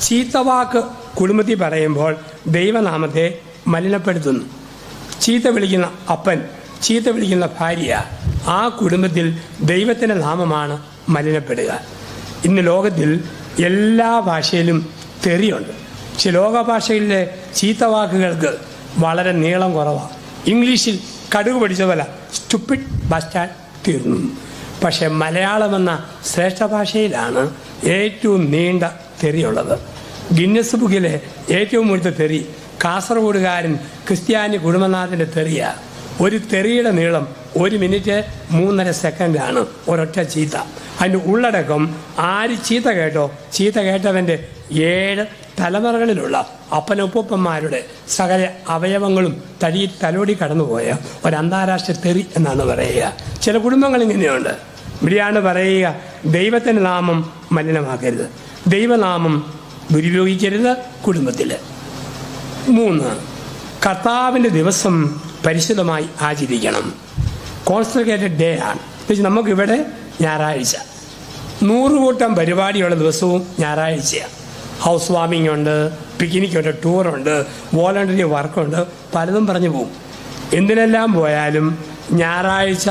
ചീത്തവാക്ക് കുടുംബത്തിൽ പറയുമ്പോൾ ദൈവനാമത്തെ മലിനപ്പെടുത്തുന്നു. ചീത്ത വിളിക്കുന്ന അപ്പൻ, ചീത്ത വിളിക്കുന്ന ഭാര്യ, ആ കുടുംബത്തിൽ ദൈവത്തിൻ്റെ നാമമാണ് മലിനപ്പെടുക. ഇന്ന് ലോകത്തിൽ എല്ലാ ഭാഷയിലും തെറിയുണ്ട്. പക്ഷെ ലോകഭാഷയിലെ ചീത്തവാക്കുകൾക്ക് വളരെ നീളം കുറവാണ്. ഇംഗ്ലീഷിൽ കടുക് പഠിച്ച പോലെ സ്റ്റുപ്പിഡ് ബസ്റ്റാർഡ് തീർന്നു. പക്ഷെ മലയാളമെന്ന ശ്രേഷ്ഠ ഭാഷയിലാണ് ഏറ്റവും നീണ്ട തെറിയുള്ളത്. ഗിന്നസ് ബുക്കിലെ ഏറ്റവും കൂടുതൽ തെറി കാസർഗോഡുകാരൻ ക്രിസ്ത്യാനി കുടുംബനാഥൻ്റെ തെറിയാണ്. ഒരു തെറിയുടെ നീളം 1 മിനിറ്റ് 3.5 സെക്കൻഡാണ് ഒരൊറ്റ ചീത്ത. അതിൻ്റെ ഉള്ളടക്കം ആര് ചീത്ത കേട്ടോ, ചീത്ത കേട്ടവൻ്റെ 7 തലമുറകളിലുള്ള അപ്പനൊപ്പന്മാരുടെ സകല അവയവങ്ങളും തലോടി കടന്നുപോയ ഒരു അന്താരാഷ്ട്ര തെറി എന്നാണ് പറയുക. ചില കുടുംബങ്ങൾ ഇങ്ങനെയുണ്ട്. ഇവിടെയാണ് പറയുക, ദൈവത്തിൻ്റെ നാമം മലിനമാക്കരുത്, ദൈവനാമം ദുരുപയോഗിക്കരുത് കുടുംബത്തിൽ. 3, കർത്താവിൻ്റെ ദിവസം പരിശുദ്ധമായി ആചരിക്കണം. കോൺസെൻട്രേറ്റഡ് ഡേ ആണ്. നമുക്കിവിടെ ഞായറാഴ്ച 100 കൂട്ടം പരിപാടിയുള്ള ദിവസവും ഞായറാഴ്ചയാണ്. ഹൗസ് വാമിംഗ് ഉണ്ട്, പിക്നിക്കുണ്ട്, ടൂറുണ്ട്, വോളണ്ടറി വർക്കുണ്ട്, പലതും പറഞ്ഞു പോകും. എന്തിനെല്ലാം പോയാലും ഞായറാഴ്ച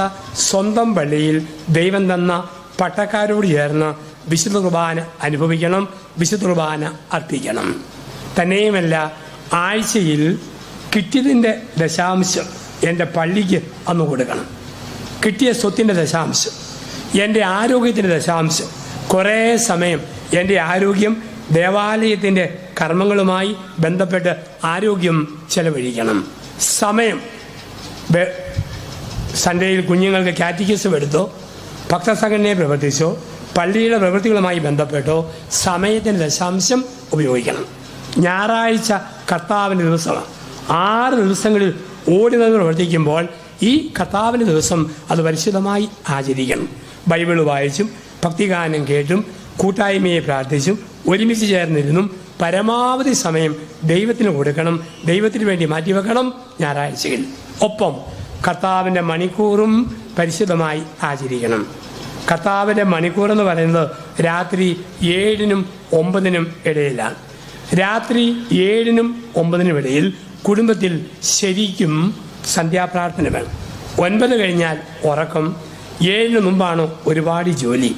സ്വന്തം പള്ളിയിൽ ദൈവം തന്ന പട്ടക്കാരോട് ചേർന്ന് വിശുദ്ധ കുർബാന അനുഭവിക്കണം, വിശുദ്ധ കുർബാന അർപ്പിക്കണം. തന്നെയുമല്ല, ആഴ്ചയിൽ കിട്ടിയതിൻ്റെ ദശാംശം എൻ്റെ പള്ളിക്ക് അന്ന് കൊടുക്കണം. കിട്ടിയ സ്വത്തിൻ്റെ ദശാംശം, എൻ്റെ ആരോഗ്യത്തിൻ്റെ ദശാംശം. കുറേ സമയം എൻ്റെ ആരോഗ്യം ദേവാലയത്തിൻ്റെ കർമ്മങ്ങളുമായി ബന്ധപ്പെട്ട് ആരോഗ്യം ചെലവഴിക്കണം. സമയം സൺഡേയിൽ കുഞ്ഞുങ്ങൾക്ക് കാറ്റഗിസം എടുത്തോ, ഭക്തസംഘടനയെ പ്രവർത്തിച്ചോ, പള്ളിയുടെ പ്രവൃത്തികളുമായി ബന്ധപ്പെട്ടോ സമയത്തിൻ്റെ ദശാംശം ഉപയോഗിക്കണം. ഞായറാഴ്ച കർത്താവിൻ്റെ ദിവസമാണ്. 6 ദിവസങ്ങളിൽ ഓടി നിന്ന് പ്രവർത്തിക്കുമ്പോൾ ഈ കർത്താവിൻ്റെ ദിവസം അത് പരിശുദ്ധമായി ആചരിക്കണം. ബൈബിൾ വായിച്ചും ഭക്തിഗാനം കേട്ടും കൂട്ടായ്മയെ പ്രാർത്ഥിച്ചും ഒരുമിച്ച് ചേർന്നിരുന്നും പരമാവധി സമയം ദൈവത്തിന് കൊടുക്കണം, ദൈവത്തിന് വേണ്ടി മാറ്റിവെക്കണം ഞായറാഴ്ചയിൽ. ഒപ്പം കർത്താവിൻ്റെ മണിക്കൂറും പരിശുദ്ധമായി ആചരിക്കണം. കർത്താവിൻ്റെ മണിക്കൂർ എന്ന് പറയുന്നത് രാത്രി 7-നും 9-നും ഇടയിലാണ്. രാത്രി 7-നും 9-നും ഇടയിൽ കുടുംബത്തിൽ ശരിക്കും സന്ധ്യാപ്രാർത്ഥന വേണം. 9 കഴിഞ്ഞാൽ ഉറക്കം, 7-ന് മുമ്പാണ് ഒരുപാട് ജോലി.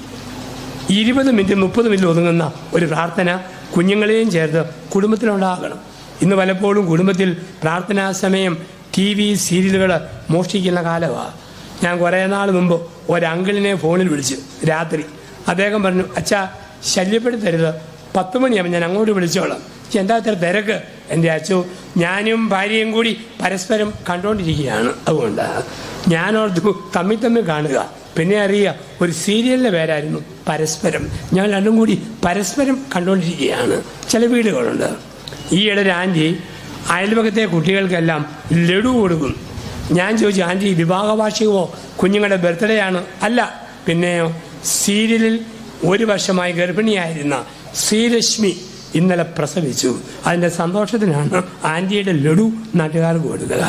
20 മിനിറ്റ് 30 മിനിറ്റ് ഒതുങ്ങുന്ന ഒരു പ്രാർത്ഥന കുഞ്ഞുങ്ങളെയും ചേർത്ത് കുടുംബത്തിലുണ്ടാകണം. ഇന്ന് പലപ്പോഴും കുടുംബത്തിൽ പ്രാർത്ഥനാ സമയം TV സീരിയലുകൾ മോഷ്ടിക്കുന്ന കാലമാണ്. ഞാൻ കുറേ നാൾ മുമ്പ് ഒരങ്കിളിനെ ഫോണിൽ വിളിച്ചു രാത്രി. അദ്ദേഹം പറഞ്ഞു, അച്ഛാ ശല്യപ്പെടുത്തരുത്, 10 മണിയാകുമ്പോൾ ഞാൻ അങ്ങോട്ട് വിളിച്ചോളാം. എന്താ ഇത്ര തിരക്ക്? എൻ്റെ അച്ഛോ, ഞാനും ഭാര്യയും കൂടി പരസ്പരം കണ്ടുകൊണ്ടിരിക്കുകയാണ്, അതുകൊണ്ട് ഞാനോർത്തു തമ്മിൽ കാണുക. പിന്നെ അറിയുക, ഒരു സീരിയലിൻ്റെ പേരായിരുന്നു പരസ്പരം. ഞാൻ രണ്ടും കൂടി പരസ്പരം കണ്ടുകൊണ്ടിരിക്കുകയാണ്. ചില വീടുകളുണ്ട്. ഈയിടെ ഒരു ആൻറ്റി അയൽപക്കത്തെ കുട്ടികൾക്കെല്ലാം ലഡു കൊടുക്കും. ഞാൻ ചോദിച്ചു, ആൻറ്റി വിവാഹ വാർഷികമോ കുഞ്ഞുങ്ങളുടെ ബർത്ത്ഡേ ആണ്? അല്ല, പിന്നെയോ സീരിയലിൽ 1 വർഷമായി ഗർഭിണിയായിരുന്ന ശ്രീലക്ഷ്മി ഇന്നലെ പ്രസവിച്ചു. അതിൻ്റെ സന്തോഷത്തിനാണ് ആൻറ്റിയുടെ ലഡു നാട്ടുകാർക്ക് കൊടുക്കുക.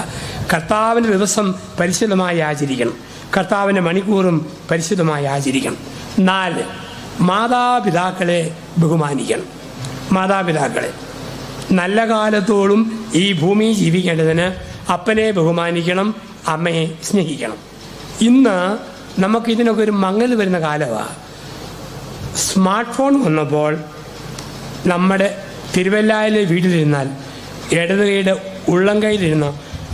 കർത്താവിൻ്റെ ദിവസം പരിശുദ്ധമായി ആചരിക്കണം. കർത്താവിൻ്റെ മണിക്കൂറും പരിശുദ്ധമായി ആചരിക്കണം. 4, മാതാപിതാക്കളെ ബഹുമാനിക്കണം. മാതാപിതാക്കളെ നല്ല കാലത്തോളം ഈ ഭൂമിയിൽ ജീവിക്കേണ്ടതിന് അപ്പനെ ബഹുമാനിക്കണം, അമ്മയെ സ്നേഹിക്കണം. ഇന്ന് നമുക്കിതിനൊക്കെ ഒരു മങ്ങൽ വരുന്ന കാലമാണ്. സ്മാർട്ട് ഫോൺ വന്നപ്പോൾ നമ്മുടെ തിരുവല്ലായിലെ വീട്ടിലിരുന്നാൽ ഇടത് കൈയുടെ ഉള്ളം കൈയിലിരുന്ന്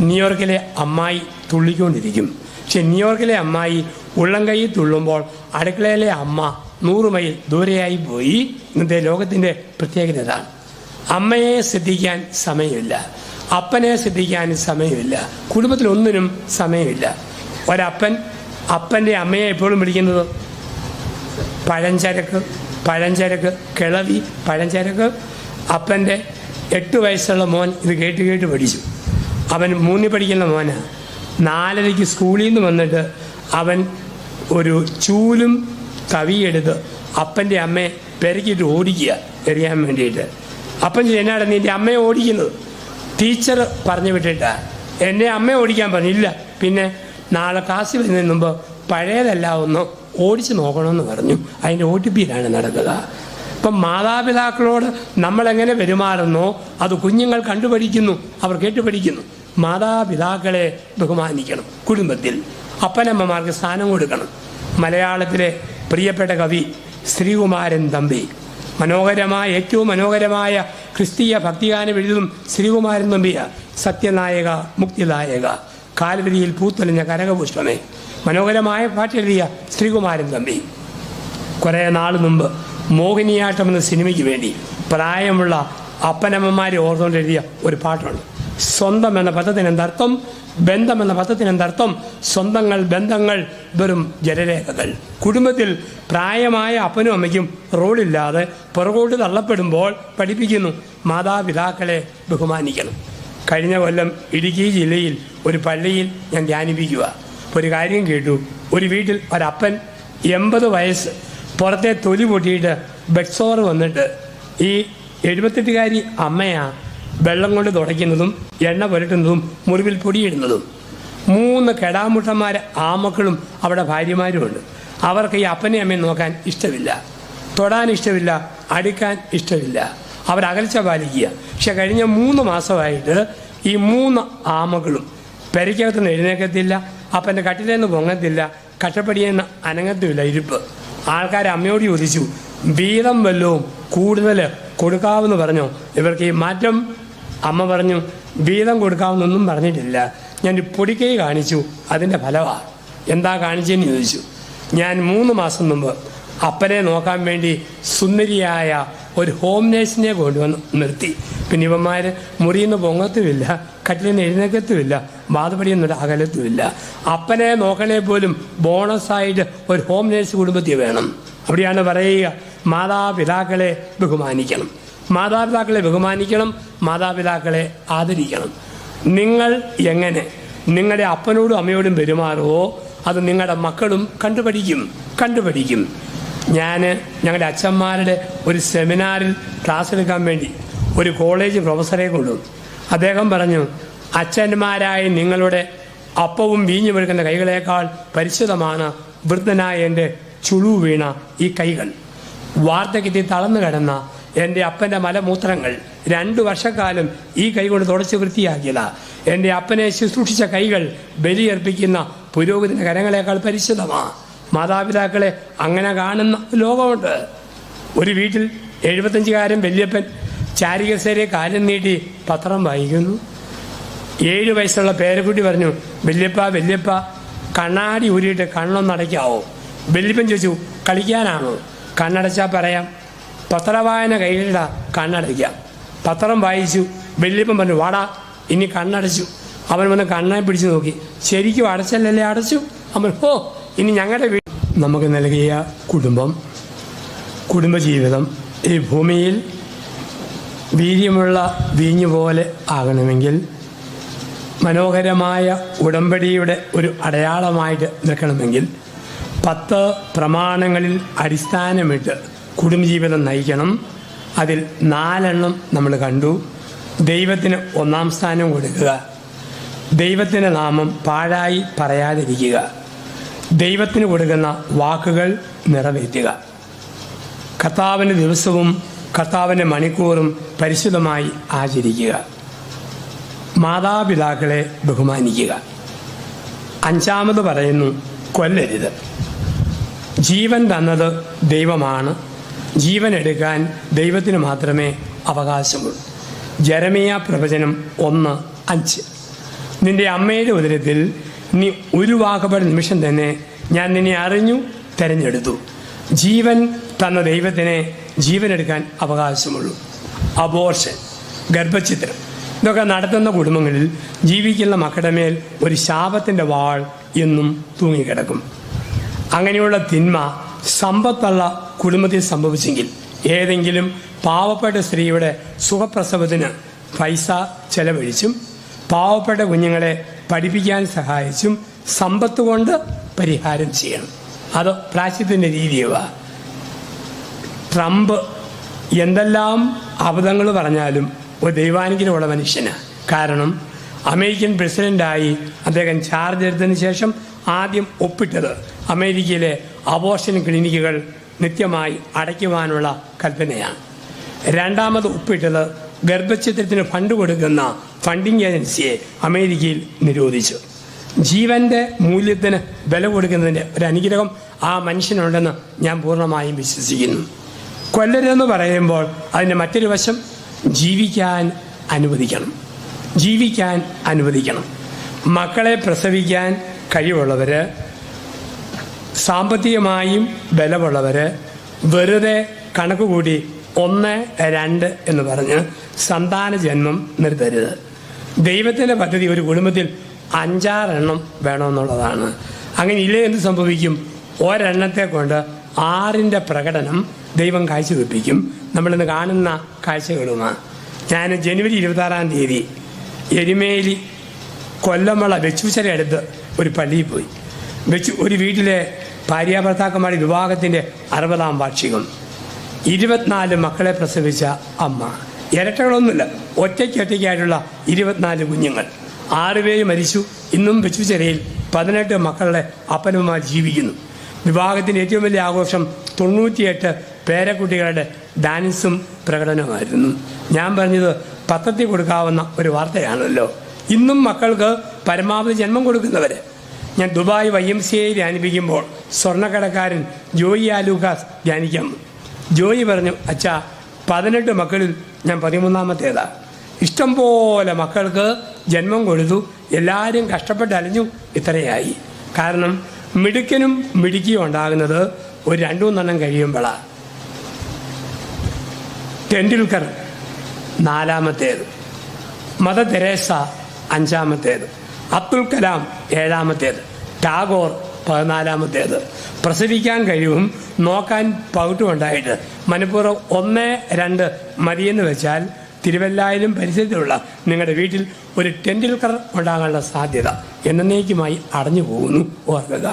ന്യൂയോർക്കിലെ അമ്മായി തുള്ളിക്കൊണ്ടിരിക്കും. പക്ഷെ ന്യൂയോർക്കിലെ അമ്മായി ഉള്ളം കൈയിൽ തുള്ളുമ്പോൾ അടുക്കളയിലെ അമ്മ 100 മൈൽ ദൂരെയായി പോയി. ഇന്നത്തെ ലോകത്തിൻ്റെ പ്രത്യേകത ഇതാണ്. അമ്മയെ ശ്രദ്ധിക്കാൻ സമയമില്ല. അപ്പനെ ശ്രദ്ധിക്കാൻ സമയമില്ല, കുടുംബത്തിലൊന്നിനും സമയമില്ല. അപ്പൻ്റെ അമ്മയെ എപ്പോഴും വിളിക്കുന്നത് പഴഞ്ചരക്ക്, കിളവി, പഴഞ്ചരക്ക്. അപ്പൻ്റെ 8 വയസ്സുള്ള മോൻ ഇത് കേട്ട് പഠിച്ചു. അവൻ 3 പഠിക്കുന്ന മോനാണ്. 4:30 സ്കൂളിൽ നിന്ന് വന്നിട്ട് അവൻ ഒരു ചൂലും തവിയെടുത്ത് അപ്പൻ്റെ അമ്മയെ പെരക്കിയിട്ട് ഓടിക്കുക എറിയാൻ വേണ്ടിയിട്ട്. അപ്പൻ എന്നാണ് നിൻ്റെ അമ്മയെ ഓടിക്കുന്നത്? ടീച്ചർ പറഞ്ഞു വിട്ടിട്ടാ എന്നെ അമ്മയെ ഓടിക്കാൻ പറഞ്ഞില്ല. പിന്നെ നാളെ ക്ലാസ്സിൽ വരുന്നതിന് മുമ്പ് പഴയതല്ല ഒന്ന് ഓടിച്ച് നോക്കണമെന്ന് പറഞ്ഞു. അതിൻ്റെ OTPയിലാണ് നടക്കുക. ഇപ്പം മാതാപിതാക്കളോട് നമ്മളെങ്ങനെ പെരുമാറുന്നോ അത് കുഞ്ഞുങ്ങൾ കണ്ടുപഠിക്കുന്നു, അവർ കേട്ടുപഠിക്കുന്നു. മാതാപിതാക്കളെ ബഹുമാനിക്കണം. കുടുംബത്തിൽ അപ്പനമ്മമാർക്ക് സ്ഥാനം കൊടുക്കണം. മലയാളത്തിലെ പ്രിയപ്പെട്ട കവി ശ്രീകുമാരൻ തമ്പി ഏറ്റവും മനോഹരമായ ക്രിസ്തീയ ഭക്തിഗാനം എഴുതും ശ്രീകുമാരൻ തമ്പിയ. സത്യനായക, മുക്തിദായക, കാൽവരിയിൽ പൂത്തൊലിഞ്ഞ കനകപുഷ്പമേ, മനോഹരമായ പാട്ടെഴുതിയ ശ്രീകുമാരൻ തമ്പി കുറേ നാൾ മുമ്പ് മോഹിനിയാട്ടം എന്ന സിനിമയ്ക്ക് വേണ്ടി പ്രായമുള്ള അപ്പനമ്മമാരെ ഓർത്തുകൊണ്ട് എഴുതിയ ഒരു പാട്ടുണ്ട്. സ്വന്തം എന്ന പദത്തിന് എന്തർത്ഥം? ബന്ധം എന്ന പദത്തിന് എന്തർത്ഥം? സ്വന്തങ്ങൾ, ബന്ധങ്ങൾ വെറും ജലരേഖകൾ. കുടുംബത്തിൽ പ്രായമായ അപ്പനും അമ്മയ്ക്കും റോളില്ലാതെ പുറകോട്ട് തള്ളപ്പെടുമ്പോൾ പഠിപ്പിക്കുന്നു മാതാപിതാക്കളെ ബഹുമാനിക്കണം. കഴിഞ്ഞ കൊല്ലം ഇടുക്കി ജില്ലയിൽ ഒരു പള്ളിയിൽ ഞാൻ ധ്യാനിപ്പിക്കുക. ഒരു കാര്യം കേട്ടു. ഒരു വീട്ടിൽ ഒരപ്പൻ 80 വയസ്സ്, പുറത്തെ തൊലി പൊട്ടിയിട്ട് ബെഡ്സോർ വന്നിട്ട് ഈ 78കാരി അമ്മയാ വെള്ളം കൊണ്ട് തുടയ്ക്കുന്നതും എണ്ണ പുരട്ടുന്നതും മുറിവിൽ പൊടിയിടുന്നതും. 3 കെടാമുട്ടന്മാർ ആമക്കളും അവിടെ ഭാര്യമാരുമുണ്ട്. അവർക്ക് ഈ അപ്പനെ അമ്മയെ നോക്കാൻ ഇഷ്ടമില്ല, തൊടാൻ ഇഷ്ടമില്ല, അടുക്കാൻ ഇഷ്ടമില്ല. അവരകൽച്ച പാലിക്കുക. പക്ഷെ കഴിഞ്ഞ 3 മാസമായിട്ട് ഈ 3 ആമകളും പെരയ്ക്കകത്തുനിന്ന് എഴുന്നേക്കത്തില്ല, അപ്പൻ്റെ കട്ടിലേന്ന് പൊങ്ങത്തില്ല, കട്ടപ്പടിയെന്ന് അനങ്ങത്തുമില്ല, ഇരിപ്പ്. ആൾക്കാർ അമ്മയോട് ചോദിച്ചു, വീതം വല്ലതും കൂടുതൽ കൊടുക്കാമെന്ന് പറഞ്ഞോ? ഇവർക്ക് ഈ മാറ്റം. അമ്മ പറഞ്ഞു, വീതം കൊടുക്കാമെന്നൊന്നും പറഞ്ഞിട്ടില്ല, ഞാൻ പൊടിക്കൈ കാണിച്ചു, അതിൻ്റെ ഫലമാണ്. എന്താ കാണിച്ചതെന്ന് ചോദിച്ചു. ഞാൻ 3 മാസം മുമ്പ് അപ്പനെ നോക്കാൻ വേണ്ടി സുന്ദരിയായ ഒരു ഹോം നേഴ്സിനെ കൊണ്ടുവന്ന് നിർത്തി. പിന്നെ ഇവന്മാർ മുറിയിൽ നിന്ന് പൊങ്ങത്തുമില്ല, കട്ടിൽ നിന്ന് എഴുന്നേക്കത്തുമില്ല, വാതുപടിയിൽ നിന്നൊരു അകലത്തുമില്ല. അപ്പനെ നോക്കണേ പോലും ബോണസായിട്ട് ഒരു ഹോം നേഴ്സ് കുടുംബത്തിൽ വേണം. അവിടെയാണ് പറയുക, മാതാപിതാക്കളെ ബഹുമാനിക്കണം, മാതാപിതാക്കളെ ബഹുമാനിക്കണം, മാതാപിതാക്കളെ ആദരിക്കണം. നിങ്ങൾ എങ്ങനെ നിങ്ങളുടെ അപ്പനോടും അമ്മയോടും പെരുമാറുമോ അത് നിങ്ങളുടെ മക്കളും കണ്ടുപഠിക്കും. ഞങ്ങളുടെ അച്ഛന്മാരുടെ ഒരു സെമിനാറിൽ ക്ലാസ് എടുക്കാൻ വേണ്ടി ഒരു കോളേജ് പ്രൊഫസറെ കൊണ്ടുവന്നു. അദ്ദേഹം പറഞ്ഞു, അച്ഛന്മാരായ നിങ്ങളുടെ അപ്പവും വീഞ്ഞു വെളുക്കുന്ന കൈകളേക്കാൾ പരിശുദ്ധമാണ് വൃദ്ധനായ എൻ്റെ ചുളു വീണ ഈ കൈകൾ. വാർദ്ധക്യത്തിൽ തളർന്നു കിടന്ന എൻ്റെ അപ്പൻ്റെ മലമൂത്രങ്ങൾ 2 വർഷക്കാലം ഈ കൈ കൊണ്ട് തുടച്ച് വൃത്തിയാക്കിയതാ. എൻ്റെ അപ്പനെ ശുശ്രൂഷിച്ച കൈകൾ ബലിയർപ്പിക്കുന്ന പുരോഹിതൻ്റെ കരങ്ങളേക്കാൾ പരിശുദ്ധമാണ്. മാതാപിതാക്കളെ അങ്ങനെ കാണുന്ന ലോകമുണ്ട്. ഒരു വീട്ടിൽ 75കാരൻ വല്യപ്പൻ ചാരികസേരെ കാലം നീട്ടി പത്രം വായിക്കുന്നു. 7 വയസ്സുള്ള പേരക്കുട്ടി പറഞ്ഞു, വല്യപ്പ കണ്ണാടി ഊരിയിട്ട് കണ്ണൊന്നടയ്ക്കാവോ? വല്യപ്പൻ ചോദിച്ചു, കളിക്കാനാണോ? കണ്ണടച്ചാൽ പറയാം. പത്രവായന കൈകളിലാ, കണ്ണടയ്ക്കാം. പത്രം വായിച്ചു. വല്യപ്പൻ പറഞ്ഞു, വാടാ. ഇനി കണ്ണടച്ചു. അവൻ വന്ന് കണ്ണെ പിടിച്ചു നോക്കി. ശരിക്കും അടച്ചല്ലേ? അടച്ചു. അവൻ, ഇനി ഞങ്ങളുടെ വീട് നമുക്ക് നൽകിയ കുടുംബജീവിതം ഈ ഭൂമിയിൽ വീര്യമുള്ള വീഞ്ഞു പോലെ ആകണമെങ്കിൽ, മനോഹരമായ ഉടമ്പടിയുടെ ഒരു അടയാളമായിട്ട് നിൽക്കണമെങ്കിൽ 10 പ്രമാണങ്ങളിൽ അടിസ്ഥാനമിട്ട് കുടുംബജീവിതം നയിക്കണം. അതിൽ 4 നമ്മൾ കണ്ടു. ദൈവത്തിന് 1-ാം സ്ഥാനം കൊടുക്കുക, ദൈവത്തിൻ്റെ നാമം പാഴായി പറയാതിരിക്കുക, ദൈവത്തിന് കൊടുക്കുന്ന വാക്കുകൾ നിറവേറ്റുക, കർത്താവിൻ്റെ ദിവസവും കർത്താവിൻ്റെ മണിക്കൂറും പരിശുദ്ധമായി ആചരിക്കുക, മാതാപിതാക്കളെ ബഹുമാനിക്കുക. 5ാമത് പറയുന്നു, കൊല്ലരുത്. ജീവൻ തന്നത് ദൈവമാണ്, ജീവൻ എടുക്കാൻ ദൈവത്തിന് മാത്രമേ അവകാശമുള്ളൂ. ജെറമിയ പ്രവചനം 1:5. നിന്റെ അമ്മയുടെ ഉദരത്തിൽ നീ ഉരുവാക്കപ്പെട്ട നിമിഷം തന്നെ ഞാൻ നിന്നെ അറിഞ്ഞു, തിരഞ്ഞെടുത്തു. ജീവൻ തന്ന ദൈവത്തിനെ ജീവനെടുക്കാൻ അവകാശമുള്ളൂ. അബോർഷൻ, ഗർഭഛിദ്രം, ഇതൊക്കെ നടത്തുന്ന കുടുംബങ്ങളിൽ ജീവിക്കുന്ന മക്കളുടെ മേൽ ഒരു ശാപത്തിൻ്റെ വാൾ എന്നും തൂങ്ങിക്കിടക്കും. അങ്ങനെയുള്ള തിന്മ സമ്പത്തുള്ള കുടുംബത്തിൽ സംഭവിച്ചെങ്കിൽ ഏതെങ്കിലും പാവപ്പെട്ട സ്ത്രീയുടെ സുഖപ്രസവത്തിന് പൈസ ചെലവഴിച്ചും പാവപ്പെട്ട കുഞ്ഞുങ്ങളെ പഠിപ്പിക്കാൻ സഹായിച്ചും സമ്പത്ത് കൊണ്ട് പരിഹാരം ചെയ്യണം. അത് പ്രായശ്ചിത്തത്തിൻ്റെ രീതിയുവാ. ട്രംപ് എന്തെല്ലാം അബദ്ധങ്ങൾ പറഞ്ഞാലും ഒരു ദൈവാനുഗ്രഹമുള്ള മനുഷ്യനാണ്. കാരണം അമേരിക്കൻ പ്രസിഡൻ്റായി അദ്ദേഹം ചാർജ് എടുത്തതിന് ശേഷം ആദ്യം ഒപ്പിട്ടത് അമേരിക്കയിലെ അബോർഷൻ ക്ലിനിക്കുകൾ നിത്യമായി അടയ്ക്കുവാനുള്ള കൽപ്പനയാണ്. രണ്ടാമത് ഒപ്പിട്ടത് ഗർഭഛിദ്രത്തിന് ഫണ്ട് കൊടുക്കുന്ന ഫണ്ടിങ് ഏജൻസിയെ അമേരിക്കയിൽ നിരോധിച്ചു. ജീവന്റെ മൂല്യത്തിന് വില കൊടുക്കുന്നതിൻ്റെ ഒരു അനുഗ്രഹം ആ മനുഷ്യനുണ്ടെന്ന് ഞാൻ പൂർണ്ണമായും വിശ്വസിക്കുന്നു. കൊല്ലരുതെന്ന് പറയുമ്പോൾ അതിൻ്റെ മറ്റൊരു വശം ജീവിക്കാൻ അനുവദിക്കണം. മക്കളെ പ്രസവിക്കാൻ കഴിവുള്ളവർ, സാമ്പത്തികമായും ബലമുള്ളവർ വെറുതെ കണക്ക് കൂടി 1, 2 എന്ന് പറഞ്ഞ് സന്താന ജന്മം നിർത്തരുത്. ദൈവത്തിൻ്റെ പദ്ധതി ഒരു കുടുംബത്തിൽ 5-6 എണ്ണം വേണമെന്നുള്ളതാണ്. അങ്ങനെ ഇല്ലേ എന്ത് സംഭവിക്കും? ഒരെണ്ണത്തെ കൊണ്ട് 6ൻ്റെ പ്രകടനം ദൈവം കാഴ്ചവെപ്പിക്കും. നമ്മളിന്ന് കാണുന്ന കാഴ്ചകളുമാണ്. ഞാൻ ജനുവരി 26-ാം തീയതി എരുമേലി കൊല്ലമള വെച്ചൂച്ചര അടുത്ത് ഒരു പള്ളിയിൽ പോയി. ഒരു വീട്ടിലെ ഭാര്യാഭർത്താക്കന്മാരുടെ വിവാഹത്തിൻ്റെ 60-ാം വാർഷികം. 24 മക്കളെ പ്രസവിച്ച അമ്മ, ഇരട്ടകളൊന്നുമില്ല, ഒറ്റയ്ക്കായിട്ടുള്ള 24 കുഞ്ഞുങ്ങൾ. 6 പേര് മരിച്ചു. ഇന്നും വെച്ചൂച്ചരയിൽ 18 മക്കളുടെ അപ്പനമ്മമാർ ജീവിക്കുന്നു. വിവാഹത്തിൻ്റെ ഏറ്റവും വലിയ ആഘോഷം 98 പേരക്കുട്ടികളുടെ ഡാൻസും പ്രകടനമായിരുന്നു. ഞാൻ പറഞ്ഞത് പത്രത്തിൽ കൊടുക്കാവുന്ന ഒരു വാർത്തയാണല്ലോ. ഇന്നും മക്കൾക്ക് പരമാവധി ജന്മം കൊടുക്കുന്നവർ. ഞാൻ ദുബായ് YMCA ധ്യാനിപ്പിക്കുമ്പോൾ സ്വർണ്ണക്കടക്കാരൻ ജോയി ആലൂക്കാസ് ധ്യാനിക്കാം. ജോയി പറഞ്ഞു, അച്ഛാ 18 മക്കളിൽ ഞാൻ 13ാമത്തേതാ. ഇഷ്ടംപോലെ മക്കൾക്ക് ജന്മം കൊടുത്തു. എല്ലാവരും കഷ്ടപ്പെട്ട് അലഞ്ഞു ഇത്രയായി. കാരണം മിടുക്കനും മിടുക്കിയും ഉണ്ടാകുന്നത് ഒരു 2-3 എണ്ണം കഴിയുമ്പോഴാണ്. ടെണ്ടുൽക്കർ 4ാമത്തേത്, മദർ തെരേസ 5ാമത്തേത്, അബ്ദുൽ കലാം 7ാമത്തേത്, ടാഗോർ 14ാമത്തേത്. പ്രസവിക്കാൻ കഴിവും നോക്കാൻ പൗട്ടും ഉണ്ടായിട്ട് മനഃപൂർവ്വം 1, 2 മതിയെന്ന് വെച്ചാൽ തിരുവല്ലായിലും പരിസരത്തുള്ള നിങ്ങളുടെ വീട്ടിൽ ഒരു ടെണ്ടുൽക്കർ ഉണ്ടാകാനുള്ള സാധ്യത എന്നേക്കുമായി അടഞ്ഞു പോകുന്നു. ഓർക്കുക,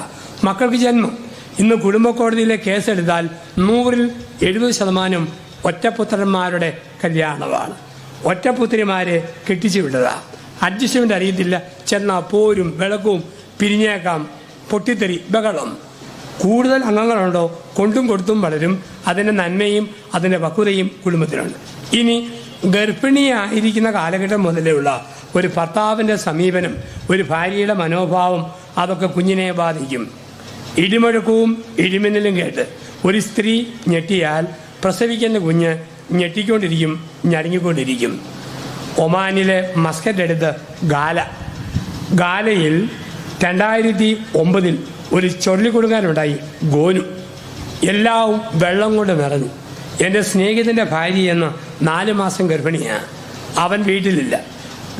മക്കൾക്ക് ജന്മം. ഇന്ന് കുടുംബ കോടതിയിലെ കേസെടുത്താൽ 100-ൽ 70% ഒറ്റപുത്രന്മാരുടെ കല്യാണമാണ്. ഒറ്റപുത്രിമാരെ കെട്ടിച്ചു വിട്ടതാണ്. അഡ്ജസ്റ്റ്മെൻ്റ് അറിയത്തില്ല. ചെന്നാൽ പോരും വിളക്കും പിരിഞ്ഞേക്കാം, പൊട്ടിത്തെറി, ബഹളം. കൂടുതൽ അംഗങ്ങളുണ്ടോ കൊണ്ടും കൊടുത്തും വളരും. അതിൻ്റെ നന്മയും അതിൻ്റെ പക്വതയും കുടുംബത്തിലുണ്ട്. ഇനി ഗർഭിണിയായിരിക്കുന്ന കാലഘട്ടം മുതലുള്ള ഒരു ഭർത്താവിൻ്റെ സമീപനം, ഒരു ഭാര്യയുടെ മനോഭാവം, അതൊക്കെ കുഞ്ഞിനെ ബാധിക്കും. ഇടിമുഴക്കവും ഇടിമിന്നലും കേട്ട് ഒരു സ്ത്രീ ഞെട്ടിയാൽ പ്രസവിക്കുന്ന കുഞ്ഞ് ഞെട്ടിക്കൊണ്ടിരിക്കും, ഞരങ്ങിക്കൊണ്ടിരിക്കും. ഒമാനിലെ മസ്കറ്റ് അടുത്ത് ഗാലയിൽ 2009 ഒരു ചൊല്ലിക്കൊടുക്കാനുണ്ടായി. ഗോനു എല്ലാം വെള്ളം കൊണ്ട് നിറഞ്ഞു. എൻ്റെ സ്നേഹിതൻ്റെ ഭാര്യയെന്ന് 4 മാസം ഗർഭിണിയാണ്. അവൻ വീട്ടിലില്ല.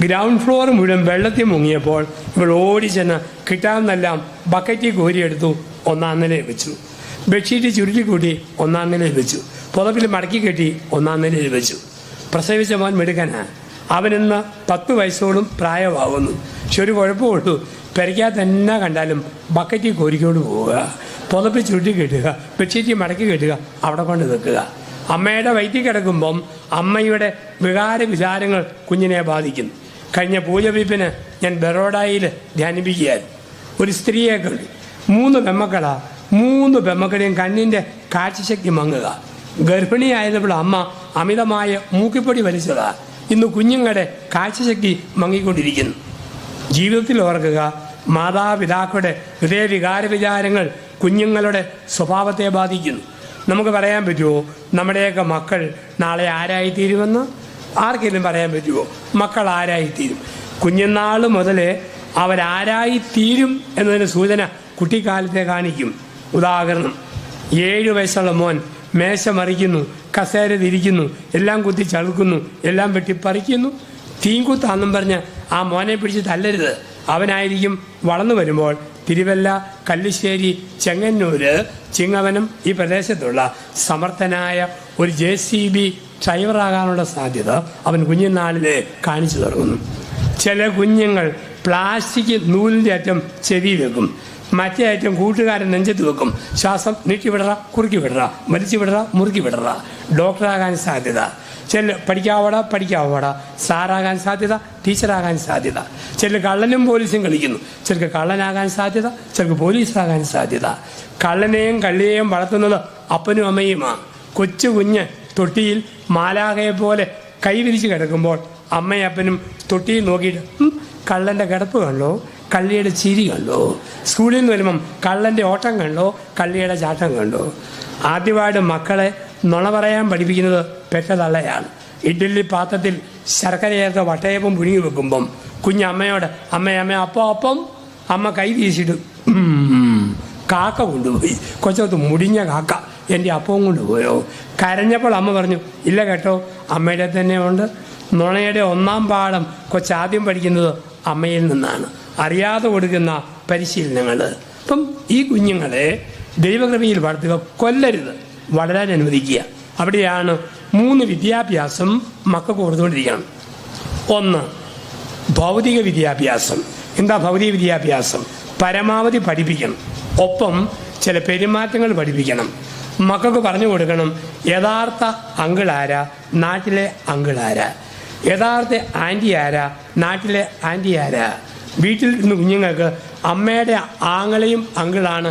ഗ്രൗണ്ട് ഫ്ലോർ മുഴുവൻ വെള്ളത്തിൽ മുങ്ങിയപ്പോൾ ഇവൾ ഓടിച്ചെന്ന് കിട്ടാവുന്നെല്ലാം ബക്കറ്റിൽ കോരിയെടുത്തു 1ാം നിലയിൽ വെച്ചു. ബെഡ്ഷീറ്റ് ചുരുട്ടിക്കൂട്ടി 1ാം നിലയിൽ വെച്ചു. പുതപ്പിൽ മടക്കി കെട്ടി 1ാം നിലയിൽ വെച്ചു. പ്രസവിച്ച മോൻ മിടുക്കനാണ്. അവനിന്ന് 10 വയസ്സോളം പ്രായമാകുന്നു. പക്ഷെ ഒരു കുഴപ്പമുള്ളൂ, പെരയ്ക്കകത്ത് തന്നെ കണ്ടാലും ബക്കറ്റിൽ കോരിക്കൊണ്ട് പോവുക, പുതപ്പിൽ ചുരുട്ടി കെട്ടുക, ബെഡ്ഷീറ്റ് മടക്കി കെട്ടുക, അവിടെ കൊണ്ട് വെക്കുക. അമ്മയുടെ വയറ്റിൽ കിടക്കുമ്പം അമ്മയുടെ വിചാരങ്ങൾ കുഞ്ഞിനെ ബാധിക്കുന്നു. കഴിഞ്ഞ പൂജവെപ്പിന് ഞാൻ ബറോഡയിൽ ധ്യാനിപ്പിക്കുകയായിരുന്നു. ഒരു സ്ത്രീയെ കണ്ടു. 3 പെമ്മക്കളാ. 3 പെമ്മക്കളെയും കണ്ണിൻ്റെ കാഴ്ചശക്തി മങ്ങുക. ഗർഭിണിയായപ്പോൾ അമ്മ അമിതമായ മൂക്കിപ്പൊടി വലിച്ചതാ. ഇന്ന് കുഞ്ഞുങ്ങളുടെ കാഴ്ചശക്തി മങ്ങിക്കൊണ്ടിരിക്കുന്നു. ജീവിതത്തിൽ ഓർക്കുക, മാതാപിതാക്കളുടെ ഹൃദയവികാര വിചാരങ്ങൾ കുഞ്ഞുങ്ങളുടെ സ്വഭാവത്തെ ബാധിക്കുന്നു. നമുക്ക് പറയാൻ പറ്റുമോ നമ്മുടെയൊക്കെ മക്കൾ നാളെ ആരായിത്തീരുമെന്ന്? ആർക്കെങ്കിലും പറയാൻ പറ്റുമോ? മക്കൾ ആരായിത്തീരും. കുഞ്ഞുനാൾ മുതലേ അവരാരായിത്തീരും എന്നതിന് സൂചന കുട്ടിക്കാലത്തെ കാണിക്കും. ഉദാഹരണം, 7 വയസ്സുള്ള മോൻ മേശ മറിക്കുന്നു, കസേര തിരിക്കുന്നു, എല്ലാം കുത്തി ചളുക്കുന്നു, എല്ലാം വെട്ടിപ്പറിക്കുന്നു. തീങ്കുത്താന്നും പറഞ്ഞ് ആ മോനെ പിടിച്ച് തല്ലരുത്. അവനായിരിക്കും വളർന്നു വരുമ്പോൾ തിരുവല്ല, കല്ലിശ്ശേരി, ചെങ്ങന്നൂര്, ചിങ്ങവനം ഈ പ്രദേശത്തുള്ള സമർത്ഥനായ ഒരു JCB ഡ്രൈവറാകാനുള്ള സാധ്യത അവൻ കുഞ്ഞുനാളിലെ കാണിച്ചു തുടങ്ങുന്നു. ചില കുഞ്ഞുങ്ങൾ പ്ലാസ്റ്റിക് നൂലിൻ്റെ അറ്റം ചെവി വെക്കും, മറ്റേ അറ്റം കൂട്ടുകാരൻ നെഞ്ചത്ത് വെക്കും. ശ്വാസം നീട്ടി വിടറ, കുറുക്കി വിടറ, വലിച്ചു വിടറ, മുറുക്കി വിടറ. ഡോക്ടറാകാൻ സാധ്യത. ചില പഠിക്കാവട സാറാകാൻ സാധ്യത, ടീച്ചറാകാൻ സാധ്യത. ചില കള്ളനും പോലീസും കളിക്കുന്നു. ചിലർക്ക് കള്ളനാകാൻ സാധ്യത, ചിലർക്ക് പോലീസാകാൻ സാധ്യത. കള്ളനെയും കള്ളിയെയും വളർത്തുന്നത് അപ്പനും അമ്മയുമാണ്. കൊച്ചു കുഞ്ഞ് തൊട്ടിയിൽ മാലാഖയെ പോലെ കൈവിരിച്ച് കിടക്കുമ്പോൾ അമ്മയും അപ്പനും തൊട്ടിയിൽ നോക്കിയിട്ട് കള്ളൻ്റെ കിടപ്പ് കണ്ടോ, കള്ളിയുടെ ചിരി കണ്ടോ, സ്കൂളിൽ നിന്ന് വരുമ്പം കള്ളൻ്റെ ഓട്ടം കണ്ടോ, കള്ളിയുടെ ചാട്ടം കണ്ടോ. ആദ്യമായിട്ട് മക്കളെ നുണ പറയാൻ പഠിപ്പിക്കുന്നത് പെറ്റതള്ളയാണ്. ഇഡ്ഡലി പാത്രത്തിൽ ശർക്കര ചേർത്ത് വട്ടയപ്പം പുഴുങ്ങി വെക്കുമ്പം കുഞ്ഞമ്മയോട് അമ്മ അപ്പം അമ്മ കൈ വീശിട്ട് കാക്ക കൊണ്ടുപോയി. കൊച്ചത്ത് മുടിഞ്ഞ കാക്ക എൻ്റെ അപ്പവും കൊണ്ടുപോയോ. കരഞ്ഞപ്പോൾ അമ്മ പറഞ്ഞു ഇല്ല കേട്ടോ, അമ്മയുടെ തന്നെ ഉണ്ട്. നുണയുടെ 1-ാം പാഠം കൊച്ചാദ്യം പഠിക്കുന്നത് അമ്മയിൽ നിന്നാണ്. അറിയാതെ കൊടുക്കുന്ന പരിശീലനങ്ങൾ. അപ്പം ഈ കുഞ്ഞുങ്ങളെ ദൈവകൃപയിൽ വളർത്തുക, കൊല്ലരുത്, വളരാൻ അനുവദിക്കുക. അവിടെയാണ് 3 വിദ്യാഭ്യാസം മക്കൾക്ക് കൊടുത്തുകൊണ്ടിരിക്കണം. 1 ഭൗതിക വിദ്യാഭ്യാസം. എന്താ ഭൗതിക വിദ്യാഭ്യാസം? പരമാവധി പഠിപ്പിക്കണം. ഒപ്പം ചില പെരുമാറ്റങ്ങൾ പഠിപ്പിക്കണം. മക്കൾക്ക് പറഞ്ഞു കൊടുക്കണം യഥാർത്ഥ അങ്കിൾ ആരാ, നാട്ടിലെ അങ്കിൾ ആരാ, യഥാർത്ഥ ആൻറ്റി ആരാ, നാട്ടിലെ ആൻറ്റി ആരാ. വീട്ടിൽ നിന്ന് കുഞ്ഞുങ്ങൾക്ക് അമ്മയുടെ ആങ്ങളെയും അങ്കിളാണ്,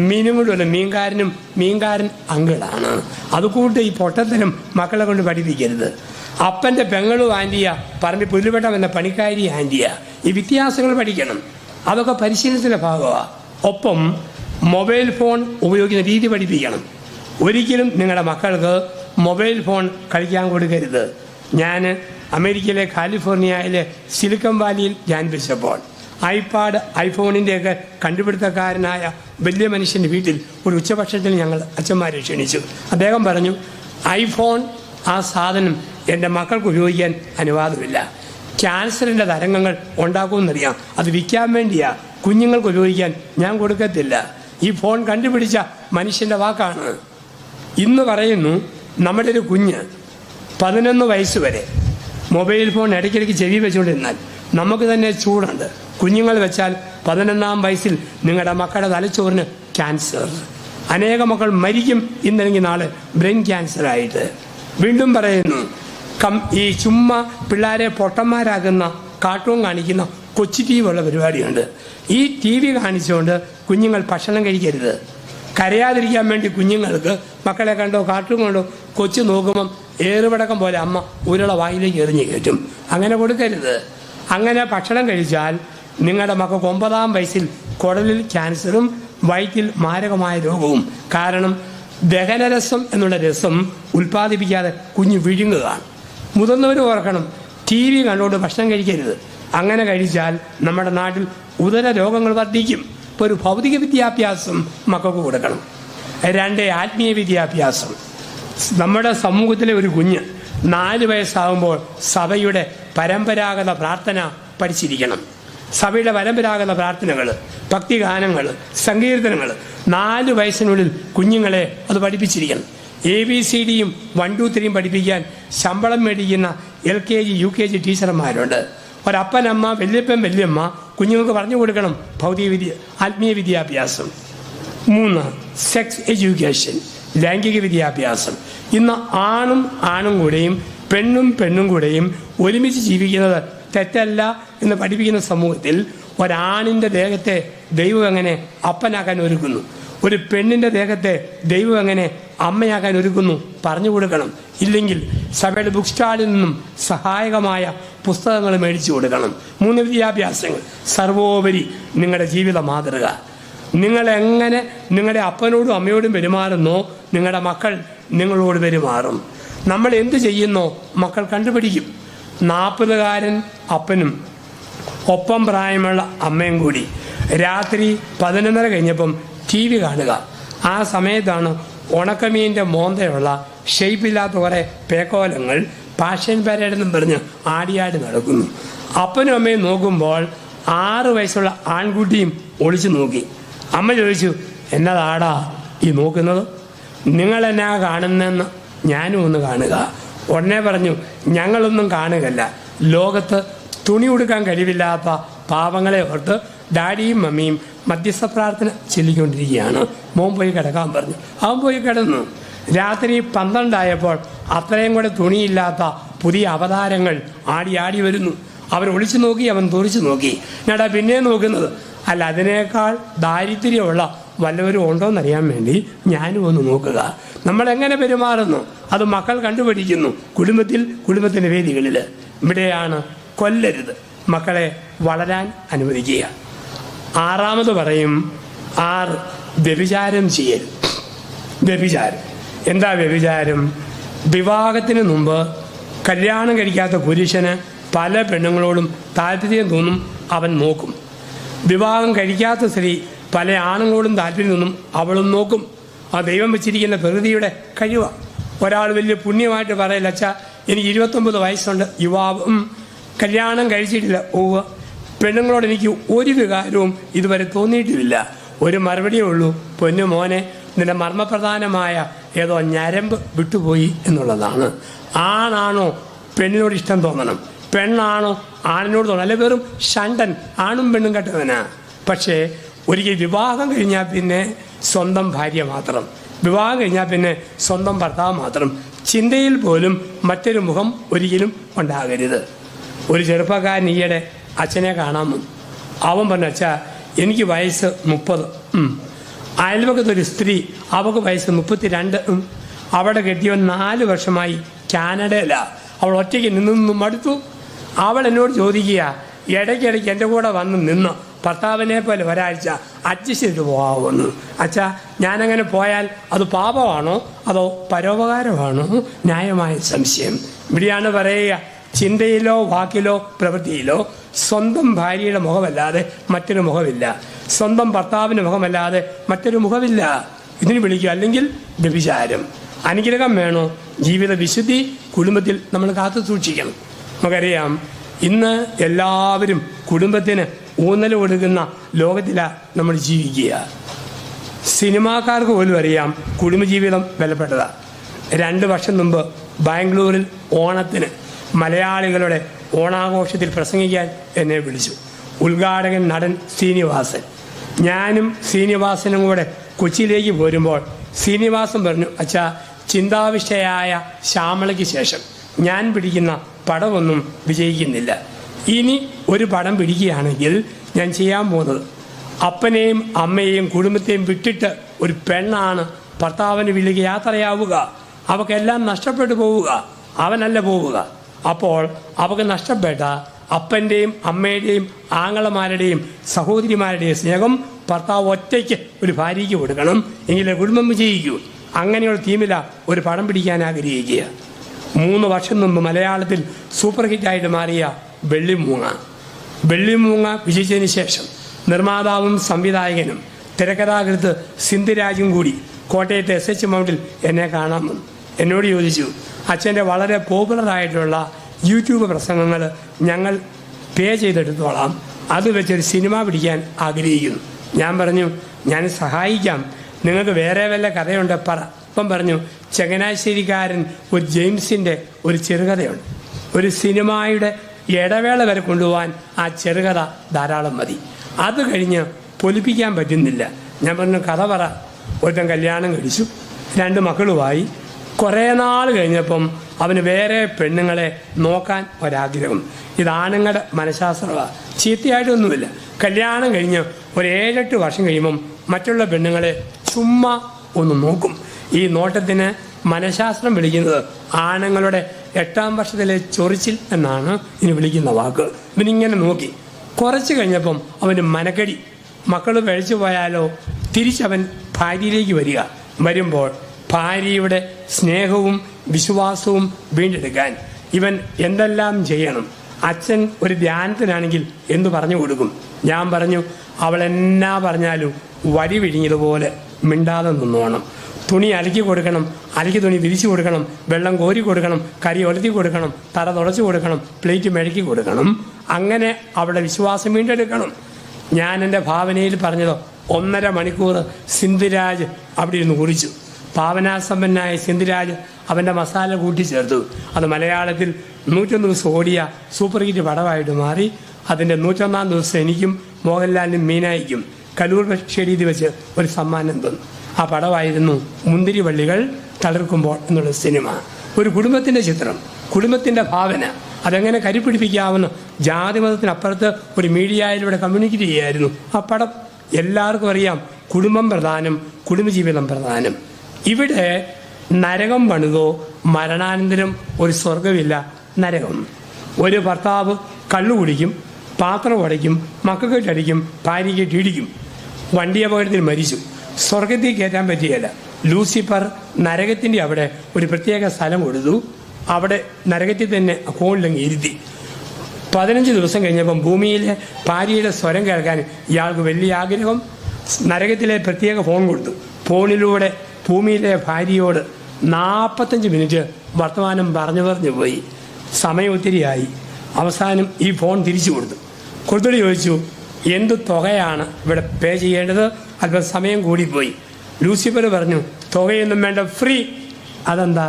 മീനും കൊണ്ടുമല്ല മീൻകാരനും മീൻകാരൻ അങ്കിളാണ്. അതുകൂട്ട് ഈ പൊട്ടത്തരം മക്കളെ കൊണ്ട് പഠിപ്പിക്കരുത്. അപ്പൻ്റെ പെങ്ങളും ആൻറ്റിയാ, പറഞ്ഞ് പുല്ലുപെട്ടം എന്ന പണിക്കാരി ആൻറ്റിയാ. ഈ വ്യത്യാസങ്ങൾ പഠിക്കണം. അതൊക്കെ പരിശീലനത്തിൻ്റെ ഭാഗമാണ്. ഒപ്പം മൊബൈൽ ഫോൺ ഉപയോഗിക്കുന്ന രീതി പഠിപ്പിക്കണം. ഒരിക്കലും നിങ്ങളുടെ മക്കൾക്ക് മൊബൈൽ ഫോൺ കളിക്കാൻ കൊടുക്കരുത്. ഞാൻ അമേരിക്കയിലെ കാലിഫോർണിയയിലെ സിലിക്കൺ വാലിയിൽ ജനിച്ചപ്പോൾ ഐപാഡ്, ഐഫോണിൻ്റെയൊക്കെ കണ്ടുപിടുത്തക്കാരനായ വലിയ മനുഷ്യൻ്റെ വീട്ടിൽ ഒരു ഉച്ചഭക്ഷണത്തിൽ ഞങ്ങൾ അച്ഛന്മാരെ ക്ഷണിച്ചു. അദ്ദേഹം പറഞ്ഞു ഐഫോൺ ആ സാധനം എൻ്റെ മക്കൾക്ക് ഉപയോഗിക്കാൻ അനുവാദമില്ല. ക്യാൻസറിൻ്റെ തരംഗങ്ങൾ ഉണ്ടാക്കുമെന്നറിയാം, അത് വിൽക്കാൻ വേണ്ടിയാ, കുഞ്ഞുങ്ങൾക്ക് ഉപയോഗിക്കാൻ ഞാൻ കൊടുക്കത്തില്ല. ഈ ഫോൺ കണ്ടുപിടിച്ച മനുഷ്യൻ്റെ വാക്കാണ്. ഇന്ന് പറയുന്നു നമ്മുടെ ഒരു കുഞ്ഞ് 11 വയസ്സ് വരെ മൊബൈൽ ഫോൺ ഇടയ്ക്കിടയ്ക്ക് ചെവി വെച്ചുകൊണ്ടിരുന്നാൽ നമുക്ക് തന്നെ ചൂടുണ്ട്. കുഞ്ഞുങ്ങൾ വെച്ചാൽ 11-ാം വയസ്സിൽ നിങ്ങളുടെ മക്കളുടെ തലച്ചോറിന് ക്യാൻസർ. അനേക മക്കൾ മരിക്കും ഇന്നല്ലെങ്കിൽ നാളെ ബ്രെയിൻ ക്യാൻസറായിട്ട്. വീണ്ടും പറയുന്നു ഈ ചുമ്മാ പിള്ളേരെ പൊട്ടന്മാരാക്കുന്ന കാർട്ടൂൺ കാണിക്കുന്ന കൊച്ചു TV ഉള്ള പരിപാടിയുണ്ട്. ഈ TV കാണിച്ചുകൊണ്ട് കുഞ്ഞുങ്ങൾ ഭക്ഷണം കഴിക്കരുത്. കരയാതിരിക്കാൻ വേണ്ടി കുഞ്ഞുങ്ങൾക്ക് മക്കളെ കണ്ടോ കാർട്ടൂൺ കണ്ടോ കൊച്ചു നോക്കുമ്പം ഏറുപടക്കം പോലെ അമ്മ ഉരുള വായിലേക്ക് എറിഞ്ഞ് കയറ്റും. അങ്ങനെ കൊടുക്കരുത്. അങ്ങനെ ഭക്ഷണം കഴിച്ചാൽ നിങ്ങളുടെ മക്കൾക്ക് 9-ാം വയസ്സിൽ കുടലിൽ ക്യാൻസറും വയറ്റിൽ മാരകമായ രോഗവും. കാരണം ദഹനരസം എന്നുള്ള രസം ഉൽപ്പാദിപ്പിക്കാതെ കുഞ്ഞ് വിഴുങ്ങുകയാണ്. മുതിർന്നവർ ഓർക്കണം, TV കണ്ടുകൊണ്ട് ഭക്ഷണം കഴിക്കരുത്. അങ്ങനെ കഴിച്ചാൽ നമ്മുടെ നാട്ടിൽ ഉദര രോഗങ്ങൾ വർദ്ധിക്കും. ഇപ്പോൾ ഒരു ഭൗതിക വിദ്യാഭ്യാസം മക്കൾക്ക് കൊടുക്കണം. 2 ആത്മീയ വിദ്യാഭ്യാസം. നമ്മുടെ സമൂഹത്തിലെ ഒരു കുഞ്ഞ് 4 വയസ്സാകുമ്പോൾ സഭയുടെ പരമ്പരാഗത പ്രാർത്ഥന പഠിച്ചിരിക്കണം. സഭയുടെ പരമ്പരാഗത പ്രാർത്ഥനകൾ, ഭക്തിഗാനങ്ങൾ, സങ്കീർത്തനങ്ങൾ 4 വയസ്സിനുള്ളിൽ കുഞ്ഞുങ്ങളെ അത് പഠിപ്പിച്ചിരിക്കണം. ABCDയും 1, 2, 3 പഠിപ്പിക്കാൻ ശമ്പളം മേടിക്കുന്ന LKG UKG ടീച്ചർമാരുണ്ട്. ഒരപ്പനമ്മ, വല്യപ്പൻ, വല്യമ്മ കുഞ്ഞുങ്ങൾക്ക് പറഞ്ഞു കൊടുക്കണം ഭൗതിക ആത്മീയ വിദ്യാഭ്യാസം. 3 സെക്സ് എഡ്യൂക്കേഷൻ, ലൈംഗിക വിദ്യാഭ്യാസം. ഇന്ന് ആണും കൂടെയും പെണ്ണും കൂടെയും ഒരുമിച്ച് ജീവിക്കുന്നത് തെറ്റല്ല എന്ന് പഠിപ്പിക്കുന്ന സമൂഹത്തിൽ ഒരാണിൻ്റെ ദേഹത്തെ ദൈവം എങ്ങനെ അപ്പനാക്കാൻ ഒരുക്കുന്നു, ഒരു പെണ്ണിൻ്റെ ദേഹത്തെ ദൈവം എങ്ങനെ അമ്മയാക്കാൻ ഒരുക്കുന്നു പറഞ്ഞു കൊടുക്കണം. ഇല്ലെങ്കിൽ സഭയുടെ ബുക്ക് സ്റ്റാളിൽ നിന്നും സഹായകമായ പുസ്തകങ്ങൾ മേടിച്ചു കൊടുക്കണം. 3 വിദ്യാഭ്യാസങ്ങൾ. സർവോപരി നിങ്ങളുടെ ജീവിത മാതൃക. നിങ്ങളെങ്ങനെ നിങ്ങളുടെ അപ്പനോടും അമ്മയോടും പെരുമാറുന്നോ നിങ്ങളുടെ മക്കൾ നിങ്ങളോട് പെരുമാറും. നമ്മൾ എന്ത് ചെയ്യുന്നോ മക്കൾ കണ്ടുപിടിക്കും. 40കാരൻ അപ്പനും ഒപ്പം പ്രായമുള്ള അമ്മയും കൂടി രാത്രി 11:30 കഴിഞ്ഞപ്പം TV കാണുക. ആ സമയത്താണ് ഉണക്കമീൻ്റെ മോന്തയുള്ള ഷെയ്പ്പില്ലാത്ത കുറേ പേക്കോലങ്ങൾ പാഷൻ പരേഡെന്നും പറഞ്ഞ് ആടിയാടി നടക്കുന്നു. അപ്പനും അമ്മയും നോക്കുമ്പോൾ 6 വയസ്സുള്ള ആൺകുട്ടിയും ഒളിച്ചു നോക്കി. അമ്മ ചോദിച്ചു, എന്നതാടാ ഈ നോക്കുന്നത്? നിങ്ങളെന്നാ കാണുന്നതെന്ന് ഞാനും ഒന്ന് കാണുക. ഉടനെ പറഞ്ഞു, ഞങ്ങളൊന്നും കാണുകയല്ല, ലോകത്ത് തുണി ഉടുക്കാൻ കഴിവില്ലാത്ത പാവങ്ങളെ ഓർത്ത് ഡാഡിയും മമ്മിയും മധ്യസ്ഥ പ്രാർത്ഥന ചൊല്ലിക്കൊണ്ടിരിക്കുകയാണ്. മോൻ പോയി കിടക്കാൻ പറഞ്ഞു. അവൻ പോയി കിടന്നു. രാത്രി 12 അത്രയും കൂടെ തുണിയില്ലാത്ത പുതിയ അവതാരങ്ങൾ ആടി വരുന്നു. അവൻ ഒളിച്ചു നോക്കി, അവൻ തുറിച്ചു നോക്കി. ഞാടാ പിന്നെ നോക്കുന്നത്, അല്ല അതിനേക്കാൾ ദാരിദ്ര്യമുള്ള വല്ലവരും ഉണ്ടോയെന്നറിയാൻ വേണ്ടി ഞാനും ഒന്ന് നോക്കുക. നമ്മളെങ്ങനെ പെരുമാറുന്നു അത് മക്കൾ കണ്ടുപിടിക്കുന്നു. കുടുംബത്തിൻ്റെ വേദികളിൽ. ഇവിടെയാണ് കൊല്ലരുത്, മക്കളെ വളരാൻ അനുവദിക്കുക. 6 പറയും, 6 വ്യഭിചാരം ചെയ്യരുത്. വ്യഭിചാരം എന്താ? വ്യഭിചാരം വിവാഹത്തിന് മുമ്പ് കല്യാണം കഴിക്കാത്ത പുരുഷന് പല പെണ്ണുങ്ങളോടും താല്പര്യം തോന്നും, അവൻ നോക്കും. വിവാഹം കഴിക്കാത്ത സ്ത്രീ പല ആണുങ്ങളോടും താല്പര്യം തോന്നും, അവളും നോക്കും. ആ ദൈവം വെച്ചിരിക്കുന്ന പ്രകൃതിയുടെ കഴിവാണ്. ഒരാൾ വലിയ പുണ്യമായിട്ട് പറയില്ല, അച്ഛാ എനിക്ക് 29 വയസ്സുണ്ട്, യുവാവും കല്യാണം കഴിച്ചിട്ടില്ല. പെണ്ണുങ്ങളോട് എനിക്ക് ഒരു വികാരവും ഇതുവരെ തോന്നിയിട്ടുമില്ല. ഒരു മറുപടിയേ ഉള്ളൂ, പൊന്നു മോനെ, നിന്റെ മർമ്മപ്രധാനമായ ഏതോ ഞരമ്പ് വിട്ടുപോയി എന്നുള്ളതാണ്. ആണാണോ പെണ്ണിനോട് ഇഷ്ടം തോന്നണം, പെണ്ണാണോ ആണിനോട് തോന്നണം. അല്ലെ വെറും ഷണ്ടൻ, ആണും പെണ്ണും കെട്ടവനാ. പക്ഷേ ഒരിക്കൽ വിവാഹം കഴിഞ്ഞാൽ പിന്നെ സ്വന്തം ഭാര്യ മാത്രം, വിവാഹം കഴിഞ്ഞാൽ പിന്നെ സ്വന്തം ഭർത്താവ് മാത്രം. ചിന്തയിൽ പോലും മറ്റൊരു മുഖം ഒരിക്കലും ഉണ്ടാകരുത്. ഒരു ചെറുപ്പക്കാരൻ ഈയിടെ അച്ഛനെ കാണാൻ വന്നു. അവൻ പറഞ്ഞു, അച്ഛാ എനിക്ക് വയസ്സ് 30. അയൽവക്കത്തൊരു സ്ത്രീ, അവൾക്ക് വയസ്സ് 32. അവിടെ കെട്ടിയവൻ 4 വർഷമായി കാനഡയിലാണ്. അവൾ ഒറ്റയ്ക്ക് നിന്നും മടുത്തു. അവൾ എന്നോട് ചോദിക്കുക, ഇടയ്ക്കിടയ്ക്ക് എൻ്റെ കൂടെ വന്ന് നിന്ന് ഭർത്താവിനെ പോലെ ഒരാഴ്ച അഡ്ജസ്റ്റ് ചെയ്ത് പോകാമെന്ന്. അച്ഛാ ഞാനങ്ങനെ പോയാൽ അത് പാപമാണോ അതോ പരോപകാരമാണോ? ന്യായമായ സംശയം. ഇവിടെയാണ് പറയുക, ചിന്തയിലോ വാക്കിലോ പ്രവൃത്തിയിലോ സ്വന്തം ഭാര്യയുടെ മുഖമല്ലാതെ മറ്റൊരു മുഖമില്ല, സ്വന്തം ഭർത്താവിൻ്റെ മുഖമല്ലാതെ മറ്റൊരു മുഖമില്ല. ഇതിന് വിളിക്കുക, അല്ലെങ്കിൽ വ്യഭിചാരം. അനുഗ്രഹം വേണോ? ജീവിത വിശുദ്ധി കുടുംബത്തിൽ നമ്മൾ കാത്തു സൂക്ഷിക്കണം. നമുക്കറിയാം, ഇന്ന് എല്ലാവരും കുടുംബത്തിന് ഊന്നൽ കൊടുക്കുന്ന ലോകത്തിലാണ് നമ്മൾ ജീവിക്കുക. സിനിമാക്കാർക്ക് പോലും അറിയാം കുടുംബജീവിതം വിലപ്പെട്ടതാണ്. 2 വർഷം മുമ്പ് ബാംഗ്ലൂരിൽ ഓണത്തിന് മലയാളികളുടെ ഓണാഘോഷത്തിൽ പ്രസംഗിക്കാൻ എന്നെ വിളിച്ചു. ഉദ്ഘാടകൻ നടൻ ശ്രീനിവാസൻ. ഞാനും ശ്രീനിവാസനും കൂടെ കൊച്ചിയിലേക്ക് പോരുമ്പോൾ ശ്രീനിവാസൻ പറഞ്ഞു, അച്ഛാ ചിന്താവിഷ്ടയായ ശ്യാമളയ്ക്ക് ശേഷം ഞാൻ പിടിക്കുന്ന പടമൊന്നും വിജയിക്കുന്നില്ല. ഇനി ഒരു പടം പിടിക്കുകയാണെങ്കിൽ ഞാൻ ചെയ്യാൻ പോകുന്നത്, അപ്പനെയും അമ്മയെയും കുടുംബത്തെയും വിട്ടിട്ട് ഒരു പെണ്ണാണ് ഭർത്താവിന് വീട്ടിലേക്ക് യാത്രയാവുക. അവക്കെല്ലാം നഷ്ടപ്പെട്ടു പോവുക, അവനല്ല പോവുക. അപ്പോൾ അവക്ക് നഷ്ടപ്പെട്ട അപ്പൻ്റെയും അമ്മയുടെയും ആങ്ങളമാരുടെയും സഹോദരിമാരുടെയും സ്നേഹം ഭർത്താവ് ഒറ്റയ്ക്ക് ഒരു ഭാര്യയ്ക്ക് കൊടുക്കണം, എങ്കിലേ കുടുംബം വിജയിക്കൂ. അങ്ങനെയുള്ള തീമിലാണ് ഒരു പടം പിടിക്കാൻ ആഗ്രഹിക്കുക. 3 വർഷം മുമ്പ് മലയാളത്തിൽ സൂപ്പർ ഹിറ്റായിട്ട് മാറിയ വെള്ളിമൂങ്ങ. വെള്ളിമൂങ്ങ വിജയിച്ചതിന് ശേഷം നിർമ്മാതാവും സംവിധായകനും തിരക്കഥാകൃത്ത് സിന്ധുരാജും കൂടി കോട്ടയത്തെ SH മൗണ്ടിൽ എന്നെ കാണാൻ വന്നു. എന്നോട് ചോദിച്ചു, അച്ഛൻ്റെ വളരെ പോപ്പുലറായിട്ടുള്ള യൂട്യൂബ് പ്രസംഗങ്ങൾ ഞങ്ങൾ പേ ചെയ്തെടുത്തോളാം, അത് വെച്ചൊരു സിനിമ പിടിക്കാൻ ആഗ്രഹിക്കുന്നു. ഞാൻ പറഞ്ഞു, ഞാൻ സഹായിക്കാം, നിങ്ങൾക്ക് വേറെ വല്ല കഥയുണ്ട് പറ. ഇപ്പം പറഞ്ഞു, ചങ്ങനാശ്ശേരിക്കാരൻ ഒരു ജെയിംസിൻ്റെ ഒരു ചെറുകഥയുണ്ട്. ഒരു സിനിമയുടെ ഇടവേള വരെ കൊണ്ടുപോകാൻ ആ ചെറുകഥ ധാരാളം മതി. അത് കഴിഞ്ഞ് പൊലിപ്പിക്കാൻ പറ്റുന്നില്ല. ഞാൻ പറഞ്ഞു, കഥ പറ. ഒരുത്തൻ കല്യാണം കഴിച്ചു, 2 മക്കളുമായി. കുറേ നാൾ കഴിഞ്ഞപ്പം അവന് വേറെ പെണ്ണുങ്ങളെ നോക്കാൻ ഒരാഗ്രഹം. ഇതാണുങ്ങളുടെ മനഃശാസ്ത്രമാണ്, ചീത്തയായിട്ടൊന്നുമില്ല. കല്യാണം കഴിഞ്ഞ് ഒരു 7-8 വർഷം കഴിയുമ്പം മറ്റുള്ള പെണ്ണുങ്ങളെ ചുമ്മാ ഒന്ന് നോക്കും. ഈ നോട്ടത്തിന് മനഃശാസ്ത്രം വിളിക്കുന്നത് ആണുങ്ങളുടെ 8ാം വർഷത്തിലെ ചൊറിച്ചിൽ എന്നാണ് ഇനി വിളിക്കുന്ന വാക്ക്. ഇവനിങ്ങനെ നോക്കി. കുറച്ച് കഴിഞ്ഞപ്പം അവന് മനക്കടി, മക്കൾ കഴിച്ചു പോയാലോ. തിരിച്ചവൻ ഭാര്യയിലേക്ക് വരുമ്പോൾ ഭാര്യയുടെ സ്നേഹവും വിശ്വാസവും വീണ്ടെടുക്കാൻ ഇവൻ എന്തെല്ലാം ചെയ്യണം. അച്ഛൻ ഒരു ധ്യാനത്തിനാണെങ്കിൽ എന്തു പറഞ്ഞു കൊടുക്കും? ഞാൻ പറഞ്ഞു, അവൾ എന്നാ പറഞ്ഞാലും വടി വിഴിഞ്ഞതുപോലെ മിണ്ടാതെ നിന്നോണം. തുണി അലക്കി കൊടുക്കണം, അലക്കി തുണി വിരിച്ചു കൊടുക്കണം, വെള്ളം കോരി കൊടുക്കണം, കരി ഒലത്തി കൊടുക്കണം, തറ തുടച്ചു കൊടുക്കണം, പ്ലേറ്റ് മെഴുക്കി കൊടുക്കണം. അങ്ങനെ അവളുടെ വിശ്വാസം വീണ്ടെടുക്കണം. ഞാൻ എൻ്റെ ഭാവനയിൽ പറഞ്ഞതോ 1.5 മണിക്കൂർ സിന്ധുരാജ് അവിടെ ഇരുന്ന് കുറിച്ചു. ഭാവനാസമ്പന്നായ സിന്ധുരാജ് അവൻ്റെ മസാല കൂട്ടിച്ചേർത്തു. അത് മലയാളത്തിൽ 101 ദിവസം ഓടിയ സൂപ്പർ ഹിറ്റ് പടമായിട്ട് മാറി. അതിൻ്റെ 101-ാം ദിവസം എനിക്കും മോഹൻലാലിനും മീനായിക്കും കലൂർ സ്റ്റേഡിയത്തിൽ വെച്ച് ഒരു സമ്മാനം തന്നു. ആ പടമായിരുന്നു മുന്തിരിവള്ളികൾ തളിർക്കുമ്പോൾ എന്നുള്ള സിനിമ. ഒരു കുടുംബത്തിൻ്റെ ചിത്രം, കുടുംബത്തിൻ്റെ ഭാവന, അതെങ്ങനെ കരിപ്പിടിപ്പിക്കാമെന്ന് ജാതിമതത്തിനപ്പുറത്ത് ഒരു മീഡിയയിലൂടെ കമ്മ്യൂണിക്കേറ്റ് ചെയ്യായിരുന്നു ആ പടം. എല്ലാവർക്കും അറിയാം, കുടുംബം പ്രധാനം, കുടുംബജീവിതം പ്രധാനം. ഇവിടെ നരകം പണിതോ മരണാനന്തരം ഒരു സ്വർഗമില്ല, നരകം. ഒരു ഭർത്താവ് കള്ളു കുടിക്കും, പാത്രം ഉടയ്ക്കും, മക്കൾക്കിട്ടടിക്കും, ഭാര്യയ്ക്കിട്ട് ഇടിക്കും, വണ്ടി അപകടത്തിൽ മരിച്ചു, സ്വർഗത്തിൽ കയറ്റാൻ പറ്റുകയില്ല. ലൂസിഫർ നരകത്തിൻ്റെ അവിടെ ഒരു പ്രത്യേക സ്ഥലം കൊടുത്തു. അവിടെ നരകത്തിൽ തന്നെ ഫോണിലങ്ങ് ഇരുത്തി. 15 ദിവസം കഴിഞ്ഞപ്പം ഭൂമിയിലെ ഭാര്യയുടെ സ്വരം കേൾക്കാൻ ഇയാൾക്ക് വലിയ ആഗ്രഹം. നരകത്തിലെ പ്രത്യേക ഫോൺ കൊടുത്തു. ഫോണിലൂടെ ഭൂമിയിലെ ഭാര്യയോട് 45 മിനിറ്റ് വർത്തമാനം പറഞ്ഞു പോയി. സമയം ഒത്തിരിയായി. അവസാനം ഈ ഫോൺ തിരിച്ചു കൊടുത്തിട്ട് ചോദിച്ചു, എന്ത് തുകയാണ് ഇവിടെ പേ ചെയ്യേണ്ടത്? അല്പം സമയം കൂടിപ്പോയി. ലൂസിഫർ പറഞ്ഞു, തുകയൊന്നും വേണ്ട, ഫ്രീ. അതെന്താ?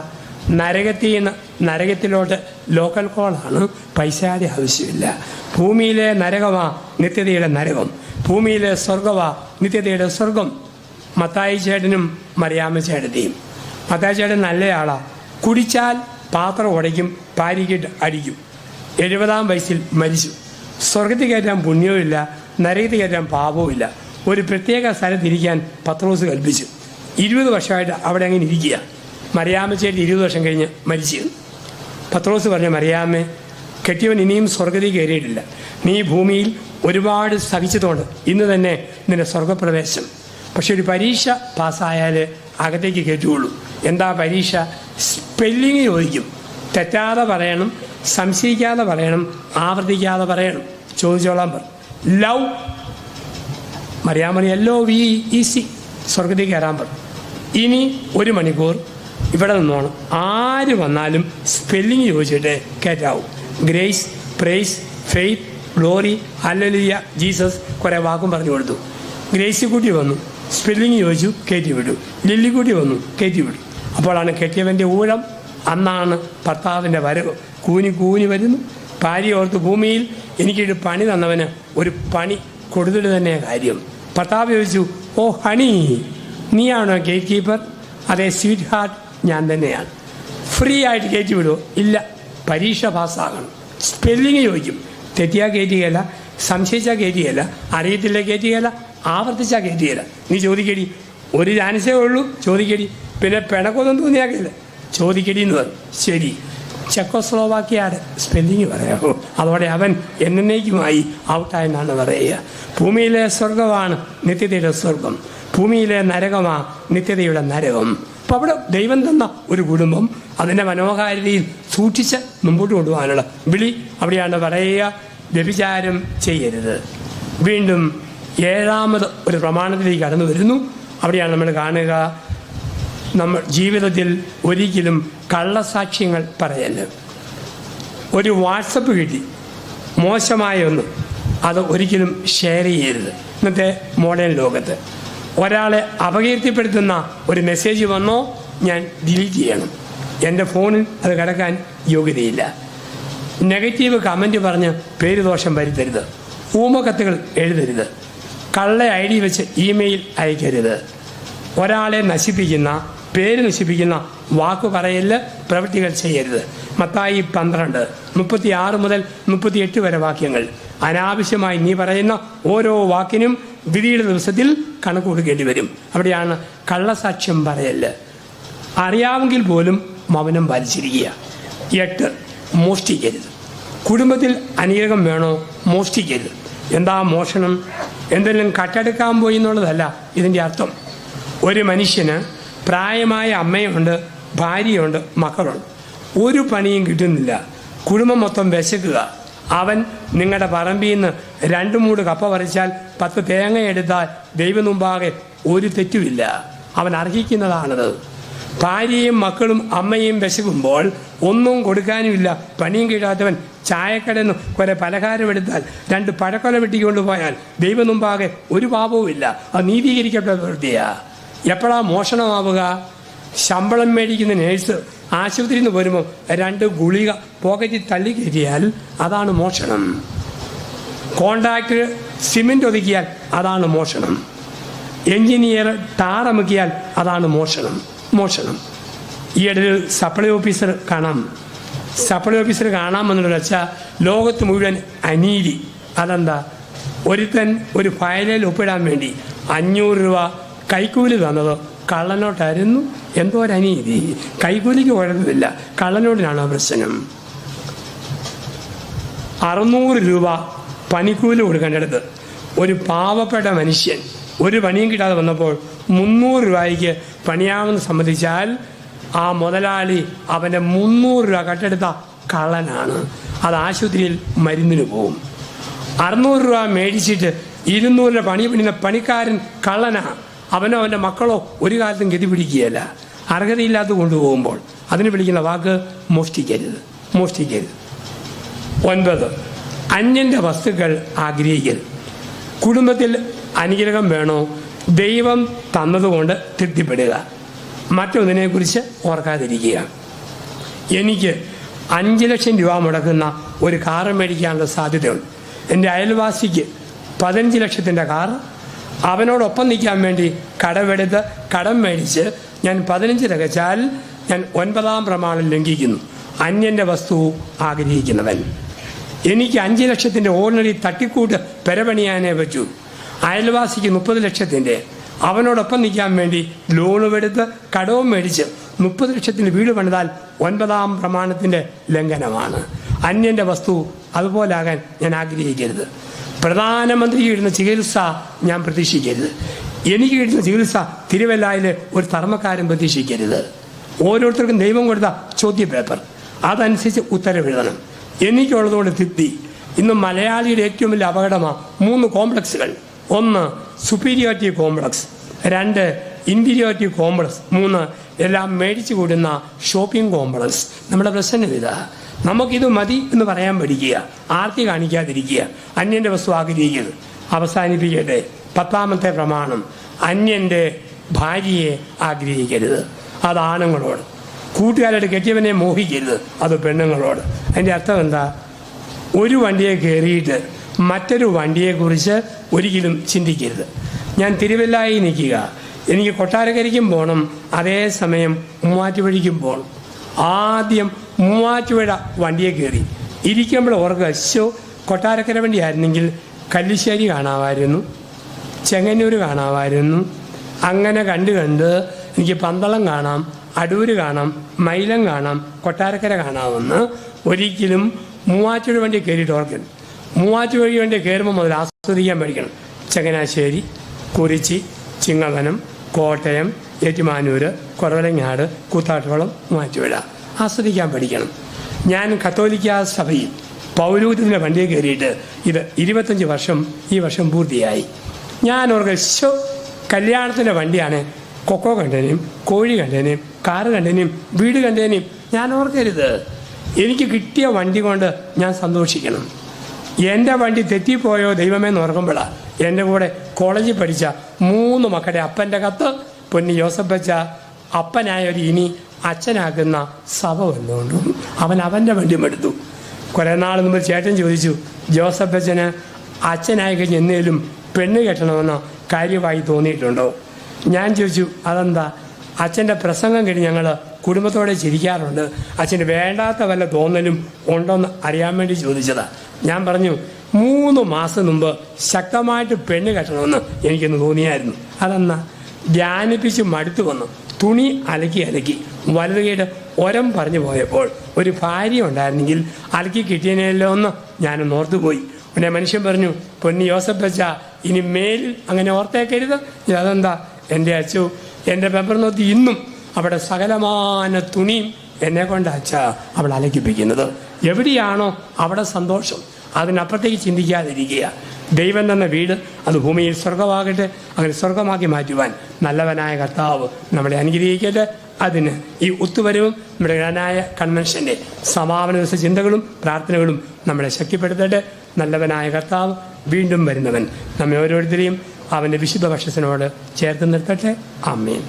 നരകത്തിൽ നിന്ന് നരകത്തിലോട്ട് ലോക്കൽ കോളാണ്, പൈസയുടെ ആവശ്യമില്ല. ഭൂമിയിലെ നരകമാ നിത്യതയുടെ നരകം, ഭൂമിയിലെ സ്വർഗമാ നിത്യതയുടെ സ്വർഗം. മത്തായി ചേട്ടനും മറിയാമ്മ ചേട്ടത്തെയും. മത്തായി ചേട്ടൻ നല്ലയാളാ, കുടിച്ചാൽ പാത്രം ഉടയ്ക്കും, ഭാര്യയ്ക്കിട്ട് അടിക്കും. 70-ാം വയസ്സിൽ മരിച്ചു. സ്വർഗത്തിൽ കയറ്റാൻ പുണ്യവുമില്ല, നരകത്തിൽ കയറ്റാൻ പാപവുമില്ല. ഒരു പ്രത്യേക സ്ഥലത്തിരിക്കാൻ പത്രോസ് കൽപ്പിച്ചു. 20 വർഷമായിട്ട് അവിടെ അങ്ങനെ ഇരിക്കുക. മറിയാമ്മ ചേട്ടൻ 20 വർഷം കഴിഞ്ഞ് മരിച്ചിരുന്നു. പത്രോസ് പറഞ്ഞു, മറിയാമ്മേ, കെട്ടിയവൻ ഇനിയും സ്വർഗത്തിൽ കയറിയിട്ടില്ല. നീ ഭൂമിയിൽ ഒരുപാട് സഹിച്ചതുകൊണ്ട് ഇന്ന് തന്നെ നിന്റെ സ്വർഗപ്രവേശം. പക്ഷെ ഒരു പരീക്ഷ പാസ്സായാൽ അകത്തേക്ക് കയറ്റുകയുള്ളൂ. എന്താ പരീക്ഷ? സ്പെല്ലിങ് ചോദിക്കും. തെറ്റാതെ പറയണം, സംശയിക്കാതെ പറയണം, ആവർത്തിക്കാതെ പറയണം. ചോദിച്ചോളാൻ പറഞ്ഞു. ലവ്, മറിയാമ്മ LOVE, സ്വർഗത്തിൽ കയറാൻ പറഞ്ഞു. ഇനി 1 മണിക്കൂർ ഇവിടെ നിന്നോണം. ആര് വന്നാലും സ്പെല്ലിങ് ചോദിച്ചിട്ട് കയറ്റാവും. Grace, praise, faith, glory, hallelujah, Jesus, കുറേ വാക്കും പറഞ്ഞു കൊടുത്തു. ഗ്രേസിക്കുട്ടി വന്നു, സ്പെല്ലിങ് ചോദിച്ചു, കയറ്റി വിട്ടു. ലില്ലിക്കുട്ടി വന്നു, കയറ്റി വിട്ടു. അപ്പോഴാണ് കെട്ടിയവൻ്റെ ഊഴം. അന്നാണ് ഭർത്താവിൻ്റെ വരവ്. കൂനി വരുന്നു. ഭാര്യ ഓർത്ത്, ഭൂമിയിൽ എനിക്കൊരു പണി തന്നവന് ഒരു പണി കൊടുത്തിട്ട് തന്നെ കാര്യം. ഭർത്താവ് ചോദിച്ചു, ഓ ഹണി, നീയാണോ ഗേറ്റ് കീപ്പർ? അതെ സ്വീറ്റ് ഹാർട്ട്, ഞാൻ തന്നെയാണ്. ഫ്രീ ആയിട്ട് കയറ്റി വിടുമോ? ഇല്ല, പരീക്ഷ പാസ്സാകണം. സ്പെല്ലിങ് ചോദിക്കും. തെറ്റിയാൽ കയറ്റുകയല്ല, സംശയിച്ചാൽ കയറ്റുകയല്ല, അറിയത്തില്ല കയറ്റുകയല്ല, ആവർത്തിച്ചാൽ കയറ്റുകയല്ല. നീ ചോദിക്കടി, ഒരു ചാൻസേ ഉള്ളൂ, ചോദിക്കടി. പിന്നെ പിണക്കൊന്നും തോന്നിയാക്കില്ല, ചോദിക്കടി എന്ന് പറഞ്ഞു. ശരി, ചെക്കോസ്ലോവാക്കിയയുടെ സ്പെല്ലിങ് പറയാമോ? അതോടെ അവൻ എന്നേക്കുമായി ഔട്ടായെന്നാണ് പറയുക. ഭൂമിയിലെ സ്വർഗമാണ് നിത്യതയുടെ സ്വർഗം, ഭൂമിയിലെ നരകമാ നിത്യതയുടെ നരകം. അപ്പം അവിടെ ദൈവം തന്ന ഒരു കുടുംബം അതിൻ്റെ മനോഹാരിതയിൽ സൂക്ഷിച്ച് മുമ്പോട്ട് കൊണ്ടുപോകാനുള്ള വിളി അവിടെയാണ് പറയുക. വ്യഭിചാരം ചെയ്യരുത്. വീണ്ടും 7ാമത് ഒരു പ്രമാണത്തിലേക്ക് കടന്നു വരുന്നു. അവിടെയാണ് നമ്മൾ കാണുക, നമ്മൾ ജീവിതത്തിൽ ഒരിക്കലും കള്ളസാക്ഷ്യങ്ങൾ പറയല്ല. ഒരു വാട്സപ്പ് കിട്ടി, മോശമായ ഒന്ന്, അത് ഒരിക്കലും ഷെയർ ചെയ്യരുത്. ഇന്നത്തെ മോഡേൺ ലോകത്ത് ഒരാളെ അപകീർത്തിപ്പെടുത്തുന്ന ഒരു മെസ്സേജ് വന്നോ, ഞാൻ ഡിലീറ്റ് ചെയ്യണം. എൻ്റെ ഫോണിൽ അത് കിടക്കാൻ യോഗ്യതയില്ല. നെഗറ്റീവ് കമൻറ്റ് പറഞ്ഞ് പേര് ദോഷം വരുത്തരുത്. ഊമക്കത്തുകൾ എഴുതരുത്. കള്ള ID വെച്ച് ഇമെയിൽ അയക്കരുത്. ഒരാളെ നശിപ്പിക്കുന്ന, പേര് നശിപ്പിക്കുന്ന വാക്ക് പറയല്, പ്രവൃത്തികൾ ചെയ്യരുത്. മത്തായി 12:36 മുതൽ 38 വരെ വാക്യങ്ങൾ. അനാവശ്യമായി നീ പറയുന്ന ഓരോ വാക്കിനും വിധിയുടെ ദിവസത്തിൽ കണക്ക് കൊടുക്കേണ്ടി വരും. അവിടെയാണ് കള്ളസാക്ഷ്യം പറയല്. അറിയാമെങ്കിൽ പോലും മൗനം പാലിച്ചിരിക്കുക. 8, മോഷ്ടിക്കരുത്. കുടുംബത്തിൽ അനുഗ്രഹം വേണോ? മോഷ്ടിക്കരുത്. എന്താ മോഷണം? എന്തെങ്കിലും കട്ടെടുക്കാൻ പോയി എന്നുള്ളതല്ല ഇതിൻ്റെ അർത്ഥം. ഒരു മനുഷ്യന് പ്രായമായ അമ്മയുണ്ട്, ഭാര്യയുണ്ട്, മക്കളുണ്ട്. ഒരു പണിയും കിട്ടുന്നില്ല. കുടുംബം മൊത്തം വിശക്കുക. അവൻ നിങ്ങളുടെ പറമ്പിൽ നിന്ന് 2 മൂട് കപ്പ പറിച്ചാൽ 10 തേങ്ങ എടുത്താൽ ദൈവം മുമ്പാകെ ഒരു തെറ്റുമില്ല. അവൻ അർഹിക്കുന്നതാണത്. ഭാര്യയും മക്കളും അമ്മയും വിശക്കുമ്പോൾ ഒന്നും കൊടുക്കാനുമില്ല, പണിയും കിട്ടാത്തവൻ ചായക്കടയിൽ നിന്ന് കുറെ പലഹാരം എടുത്താൽ 2 പഴക്കൊല വെട്ടിക്കൊണ്ട് പോയാൽ ദൈവം മുമ്പാകെ ഒരു പാപവുമില്ല. അത് നീതീകരിക്കപ്പെട്ട പ്രവൃത്തിയാ. എപ്പോഴാ മോഷണമാവുക? ശമ്പളം മേടിക്കുന്ന നേഴ്സ് ആശുപത്രിയിൽ നിന്ന് വരുമ്പോൾ 2 ഗുളിക പോക്കറ്റിൽ തള്ളി കയറ്റിയാൽ അതാണ് മോഷണം. കോൺട്രാക്ടർ സിമെന്റ് ഒതുക്കിയാൽ അതാണ് മോഷണം. എഞ്ചിനീയർ ടാറമുക്കിയാൽ അതാണ് മോഷണം. ഈയിടെ ഒരു സപ്ലൈ ഓഫീസർ കാണാമെന്നുള്ള വെച്ചാൽ ലോകത്ത് മുഴുവൻ അനീതി. അതെന്താ? ഒരുത്തൻ ഒരു ഫയലിൽ ഒപ്പിടാൻ വേണ്ടി 500 രൂപ കൈക്കൂലി തന്നത് കള്ളനോട്ടായിരുന്നു. എന്തോ ഒരു അനീതി. കൈക്കൂലിക്ക് കുഴപ്പമില്ല, കള്ളനോട്ടിനാണ് പ്രശ്നം. 600 രൂപ പണിക്കൂലി കൊടുക്കേണ്ടടുത്ത് ഒരു പാവപ്പെട്ട മനുഷ്യൻ ഒരു പണിയും കിട്ടാതെ വന്നപ്പോൾ 300 രൂപയ്ക്ക് പണിയാമെന്ന് സമ്മതിച്ചാൽ ആ മുതലാളി അവൻ്റെ 300 രൂപ കട്ടെടുത്ത കള്ളനാണ്. അത് ആശുപത്രിയിൽ മരുന്നിന് പോവും. 600 രൂപ മേടിച്ചിട്ട് 200 രൂപ പണി പണിയുന്ന പണിക്കാരൻ കള്ളനാണ്. അവനോ അവൻ്റെ മക്കളോ ഒരു കാലത്തും ഗതി പിടിക്കുകയല്ല. അർഹതയില്ലാത്ത കൊണ്ടുപോകുമ്പോൾ അതിന് വിളിക്കുന്ന വാക്ക് മോഷ്ടിക്കരുത്. 9, അന്യൻ്റെ വസ്തുക്കൾ ആഗ്രഹിക്കരുത്. കുടുംബത്തിൽ അനുഗ്രഹം വേണോ? ദൈവം തന്നതുകൊണ്ട് തൃപ്തിപ്പെടുക, മറ്റൊന്നിനെക്കുറിച്ച് ഓർക്കാതിരിക്കുക. എനിക്ക് 5 ലക്ഷം രൂപ മുടക്കുന്ന ഒരു കാറ് മേടിക്കാനുള്ള സാധ്യതയുണ്ട്. എൻ്റെ അയൽവാസിക്ക് 15 ലക്ഷത്തിൻ്റെ കാറ്. അവനോടൊപ്പം നിൽക്കാൻ വേണ്ടി കടം മേടിച്ച് ഞാൻ 15 തികച്ചാൽ ഞാൻ 9ാം പ്രമാണം ലംഘിക്കുന്നു. അന്യൻ്റെ വസ്തു ആഗ്രഹിക്കുന്നവൻ. എനിക്ക് 5 ലക്ഷത്തിൻ്റെ ഓർഡിനറി തട്ടിക്കൂട്ട് പെരപണിയാനേ പറ്റൂ. അയൽവാസിക്ക് 30 ലക്ഷത്തിൻ്റെ. അവനോടൊപ്പം നിൽക്കാൻ വേണ്ടി ലോണുമെടുത്ത് കടവും മേടിച്ച് 30 ലക്ഷത്തിന് വീട് പണിതാൽ 9ാം പ്രമാണത്തിൻ്റെ ലംഘനമാണ്. അന്യൻ്റെ വസ്തു അതുപോലാകാൻ ഞാൻ ആഗ്രഹിക്കരുത്. പ്രധാനമന്ത്രി കിട്ടുന്ന ചികിത്സ ഞാൻ പ്രതീക്ഷിക്കരുത്. എനിക്ക് കിട്ടുന്ന ചികിത്സ തിരുവല്ലായിലെ ഒരു തർമ്മക്കാരൻ പ്രതീക്ഷിക്കരുത്. ഓരോരുത്തർക്കും ദൈവം കൊടുത്ത ചോദ്യപേപ്പർ അതനുസരിച്ച് ഉത്തരവെഴുതണം. എനിക്കുള്ളതുകൊണ്ട് തൃപ്തി. ഇന്ന് മലയാളിയുടെ ഏറ്റവും വലിയ അപകടമാണ് 3 കോംപ്ലക്സുകൾ. 1 സുപ്പീരിയോറിറ്റി കോംപ്ലക്സ്, 2 ഇൻഫീരിയോറിറ്റി കോംപ്ലക്സ്, 3 എല്ലാം മേടിച്ചു കൂടുന്ന ഷോപ്പിംഗ് കോംപ്ലക്സ്. നമ്മുടെ പ്രശ്നം ഇതാ. നമുക്കിത് മതി എന്ന് പറയാൻ പഠിക്കുക, ആർത്തി കാണിക്കാതിരിക്കുക, അന്യൻ്റെ വസ്തു ആഗ്രഹിക്കരുത്. അവസാനിപ്പിക്കട്ടെ. 10ാമത്തെ പ്രമാണം, അന്യൻ്റെ ഭാര്യയെ ആഗ്രഹിക്കരുത്. അത് ആണുങ്ങളോട്. കൂട്ടുകാരായിട്ട് കെട്ടിയവനെ മോഹിക്കരുത്. അത് പെണ്ണുങ്ങളോട്. അതിൻ്റെ അർത്ഥം എന്താ? ഒരു വണ്ടിയെ കയറിയിട്ട് മറ്റൊരു വണ്ടിയെക്കുറിച്ച് ഒരിക്കലും ചിന്തിക്കരുത്. ഞാൻ തിരുവല്ലായിൽ നിൽക്കുക, എനിക്ക് കൊട്ടാരക്കരയ്ക്കും പോകണം, അതേസമയം മൂവാറ്റുപുഴയ്ക്കും പോകണം. ആദ്യം മൂവാറ്റുപുഴ വണ്ടിയെ കയറി ഇരിക്കുമ്പോൾ ഓർക്കുക, കൊട്ടാരക്കര വണ്ടി ആയിരുന്നെങ്കിൽ കല്ലിശ്ശേരി കാണാമായിരുന്നു, ചെങ്ങന്നൂർ കാണാമായിരുന്നു. അങ്ങനെ കണ്ട് എനിക്ക് പന്തളം കാണാം, അടൂർ കാണാം, മൈലം കാണാം, കൊട്ടാരക്കര കാണാമെന്ന് ഒരിക്കലും മൂവാറ്റുപുഴ വണ്ടി കയറിയിട്ട് ഓർക്കണം. മൂവാറ്റുപുഴ വണ്ടി കയറുമ്പോൾ മുതൽ ആസ്വദിക്കാൻ പഠിക്കണം. ചങ്ങനാശ്ശേരി, കുറിച്ചി, ചിങ്ങവനം, കോട്ടയം, ഏറ്റുമാനൂർ, കുറവലങ്ങാട്, കൂത്താട്ടുകുളം, മൂവാറ്റുപുഴ ആസ്വദിക്കാൻ പഠിക്കണം. ഞാൻ കത്തോലിക്ക സഭയിൽ പൗരോഹിത്യത്തിൻ്റെ വണ്ടിയെ കയറിയിട്ട് ഇത് 25 വർഷം ഈ വർഷം പൂർത്തിയായി. ഞാൻ ഓർക്കുക, കല്യാണത്തിൻ്റെ വണ്ടിയാണ്. കൊക്കോ കണ്ടേനെയും കോഴി കണ്ടേനെയും കാറ് കണ്ടേനെയും വീട് കണ്ടേനെയും ഞാൻ ഓർക്കരുത്. എനിക്ക് കിട്ടിയ വണ്ടി കൊണ്ട് ഞാൻ സന്തോഷിക്കണം. എൻ്റെ വണ്ടി തെറ്റിപ്പോയോ ദൈവമേന്ന് ഓർക്കുമ്പോഴാണ് എൻ്റെ കൂടെ കോളേജിൽ പഠിച്ച 3 മക്കളുടെ അപ്പൻ്റെ കത്ത്. പൊന്നി ജോസഫച്ച അപ്പനായൊരു ഇനി അച്ഛനാക്കുന്ന സഭ വന്നുകൊണ്ടും അവൻ്റെ വണ്ടിയും എടുത്തു. കുറേ നാൾ മുമ്പ് ചേട്ടൻ ചോദിച്ചു, ജോസഫച്ചന് അച്ഛനായി കഴിഞ്ഞ് എന്നേലും പെണ്ണ് കെട്ടണമെന്ന് കാര്യമായി തോന്നിയിട്ടുണ്ടോ? ഞാൻ ചോദിച്ചു, അതെന്താ? അച്ഛൻ്റെ പ്രസംഗം കഴിഞ്ഞ് ഞങ്ങൾ കുടുംബത്തോടെ ചിരിക്കാറുണ്ട്, അച്ഛന് വേണ്ടാത്ത വല്ല തോന്നലും ഉണ്ടോയെന്ന് അറിയാൻ വേണ്ടി ചോദിച്ചതാണ്. ഞാൻ പറഞ്ഞു, 3 മാസം മുമ്പ് ശക്തമായിട്ട് പെണ്ണ് കെട്ടണമെന്ന് എനിക്കൊന്ന് തോന്നിയായിരുന്നു. അതെന്നാ? ധ്യാനിപ്പിച്ച് മടുത്തു വന്നു. തുണി അലക്കി വലതുകൈയുടെ ഒരം പറഞ്ഞു പോയപ്പോൾ ഒരു ഭാര്യ ഉണ്ടായിരുന്നെങ്കിൽ അലക്കി കിട്ടിയതിനെല്ലോ എന്ന് ഞാനൊന്ന് ഓർത്തുപോയി. പിന്നെ മനുഷ്യൻ പറഞ്ഞു, പൊന്നി യോസഫച്ച ഇനി മേലിൽ അങ്ങനെ ഓർത്തേക്കരുത്. അതെന്താ? എൻ്റെ അച്ചു എൻ്റെ പേപ്പർ നോക്കി ഇന്നും അവിടെ സകലമാന തുണിയും എന്നെ കൊണ്ട് അച്ഛ അവൾ അലക്കിപ്പിക്കുന്നത്. എവിടെയാണോ അവിടെ സന്തോഷം, അതിനപ്പുറത്തേക്ക് ചിന്തിക്കാതിരിക്കുക. ദൈവം തന്ന വീട് അത് ഭൂമിയിൽ സ്വർഗമാകട്ടെ. അങ്ങനെ സ്വർഗമാക്കി മാറ്റുവാൻ നല്ലവനായ കർത്താവ് നമ്മളെ അനുഗ്രഹിക്കട്ടെ. അതിന് ഈ ഒത്തുവരവും നമ്മുടെ ഘടനായ കൺവെൻഷൻ്റെ സമാപന ദിവസ ചിന്തകളും പ്രാർത്ഥനകളും നമ്മളെ ശക്തിപ്പെടുത്തട്ടെ. നല്ലവനായ കർത്താവ് വീണ്ടും വരുന്നവൻ നമ്മെ ഓരോരുത്തരെയും അവൻ്റെ വിശുദ്ധ പക്ഷത്തിനോട് ചേർത്ത് നിർത്തട്ടെ. ആമേൻ.